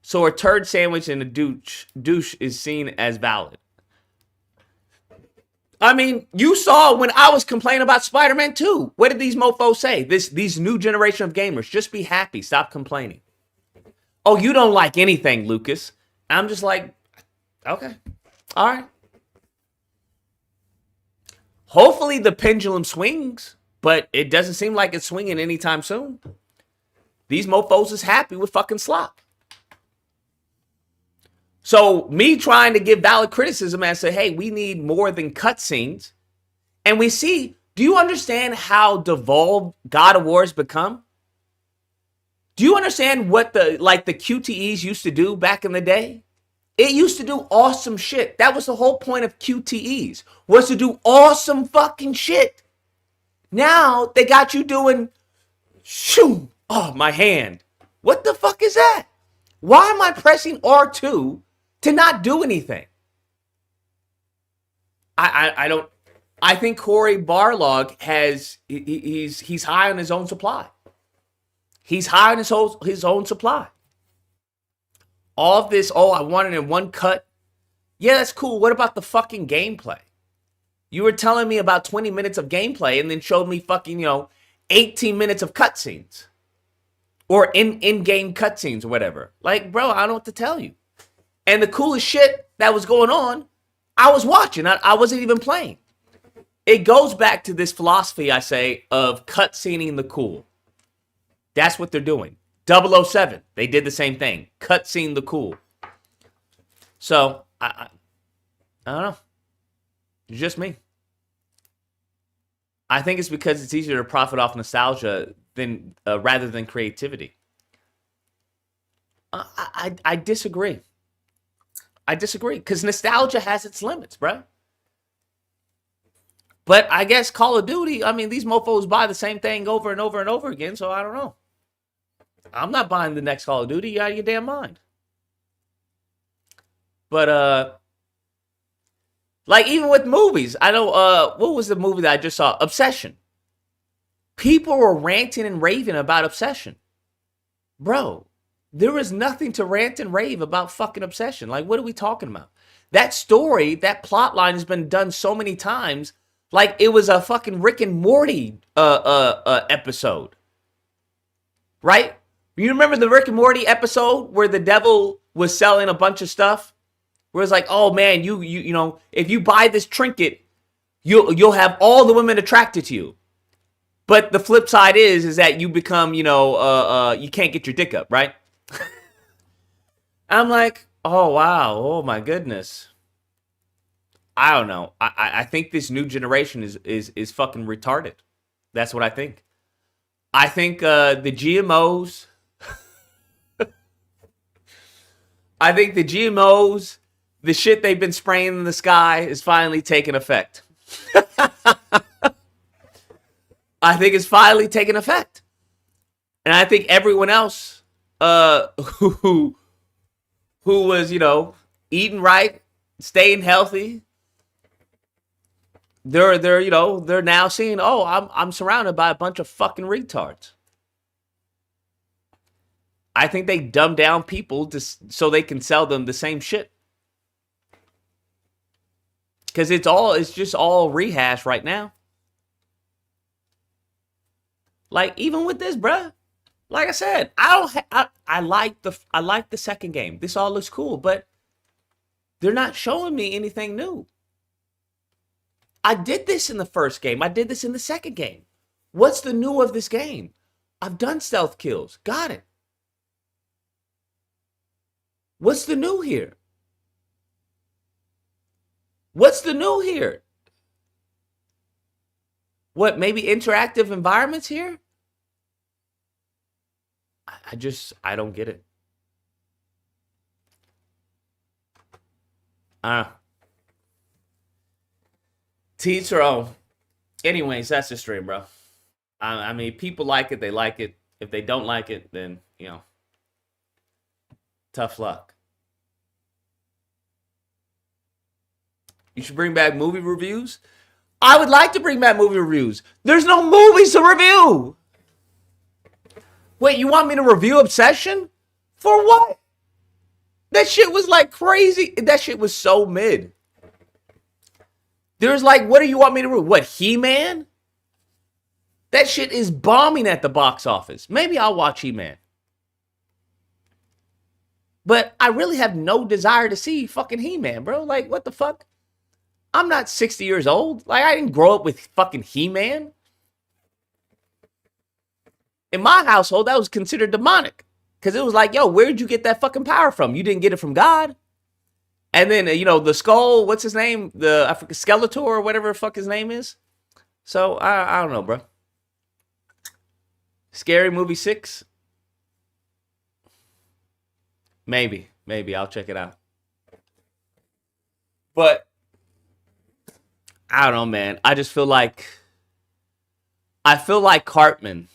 So a turd sandwich and a douche is seen as valid. I mean, you saw when I was complaining about Spider-Man 2. What did these mofos say? These new generation of gamers, just be happy, stop complaining. Oh, you don't like anything, Lucas. I'm just like, okay, all right. Hopefully the pendulum swings, but it doesn't seem like it's swinging anytime soon. These mofos is happy with fucking slop. So me trying to give valid criticism and say, hey, we need more than cutscenes. And we see, do you understand how devolved God of War has become? Do you understand what the QTEs used to do back in the day? It used to do awesome shit. That was the whole point of QTEs, was to do awesome fucking shit. Now they got you doing, shoo, oh, my hand. What the fuck is that? Why am I pressing R2 to not do anything? I don't, I think Cory Barlog he's high on his own supply. He's high on his own supply. All of this, oh, I want it in one cut. Yeah, that's cool. What about the fucking gameplay? You were telling me about 20 minutes of gameplay and then showed me fucking, 18 minutes of cutscenes. Or in-game cutscenes or whatever. Like, bro, I don't know what to tell you. And the coolest shit that was going on, I was watching. I wasn't even playing. It goes back to this philosophy, I say, of cutscening the cool. That's what they're doing. 007, they did the same thing. Cutscene the cool. So, I don't know. It's just me. I think it's because it's easier to profit off nostalgia than rather than creativity. I disagree. I disagree because nostalgia has its limits, bro. But I guess Call of Duty, I mean, these mofos buy the same thing over and over and over again, so I don't know. I'm not buying the next Call of Duty. You out of your damn mind. But, like, even with movies, I know, what was the movie that I just saw? Obsession. People were ranting and raving about Obsession. Bro, there is nothing to rant and rave about fucking Obsession. Like, what are we talking about? That story, that plot line has been done so many times, like it was a fucking Rick and Morty episode. Right? You remember the Rick and Morty episode where the devil was selling a bunch of stuff where it's like, oh man, you know, if you buy this trinket, you'll have all the women attracted to you. But the flip side is that you become, you know, you can't get your dick up, right? I'm like, oh wow, oh my goodness. I don't know. I think this new generation is fucking retarded. That's what I think. I think the GMOs. I think the GMOs, the shit they've been spraying in the sky, is finally taking effect. I think it's finally taking effect, and I think everyone else, who was, you know, eating right, staying healthy, they're you know, they're now seeing, oh, I'm surrounded by a bunch of fucking retards. I think they dumb down people so they can sell them the same shit. Because it's just all rehash right now. Like, even with this, bruh. Like I said, I like the second game. This all looks cool, but they're not showing me anything new. I did this in the first game. I did this in the second game. What's the new of this game? I've done stealth kills. Got it. What's the new here? What's the new here? What, maybe interactive environments here? I don't get it. Teach their own. Anyways, that's the stream, bro. I mean, people like it, they like it. If they don't like it, then, you know, tough luck. You should bring back movie reviews. I would like to bring back movie reviews. There's no movies to review. Wait, you want me to review Obsession? For what? That shit was like crazy. That shit was so mid. There's like, what do you want me to review? What, He-Man? That shit is bombing at the box office. Maybe I'll watch He-Man. But I really have no desire to see fucking He-Man, bro. Like, what the fuck? I'm not 60 years old. Like, I didn't grow up with fucking He-Man. In my household, that was considered demonic. Because it was like, yo, where'd you get that fucking power from? You didn't get it from God. And then, you know, the skull, what's his name? The Skeletor or whatever the fuck his name is. So, I don't know, bro. Scary Movie 6? Maybe. I'll check it out. But I don't know, man. I just feel like Cartman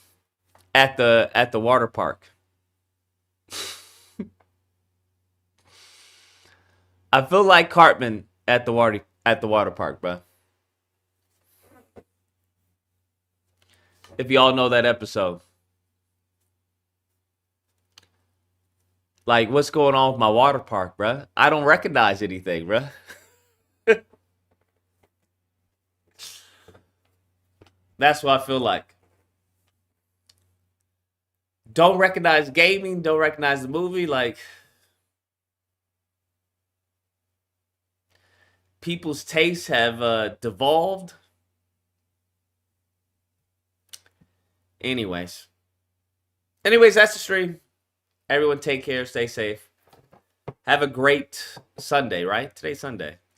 at the water park. I feel like Cartman at the water park, bro. If y'all know that episode. Like, what's going on with my water park, bro? I don't recognize anything, bro. That's what I feel like. Don't recognize gaming, don't recognize the movie. Like, people's tastes have devolved. Anyways, that's the stream. Everyone take care, stay safe. Have a great Sunday, right? Today's Sunday.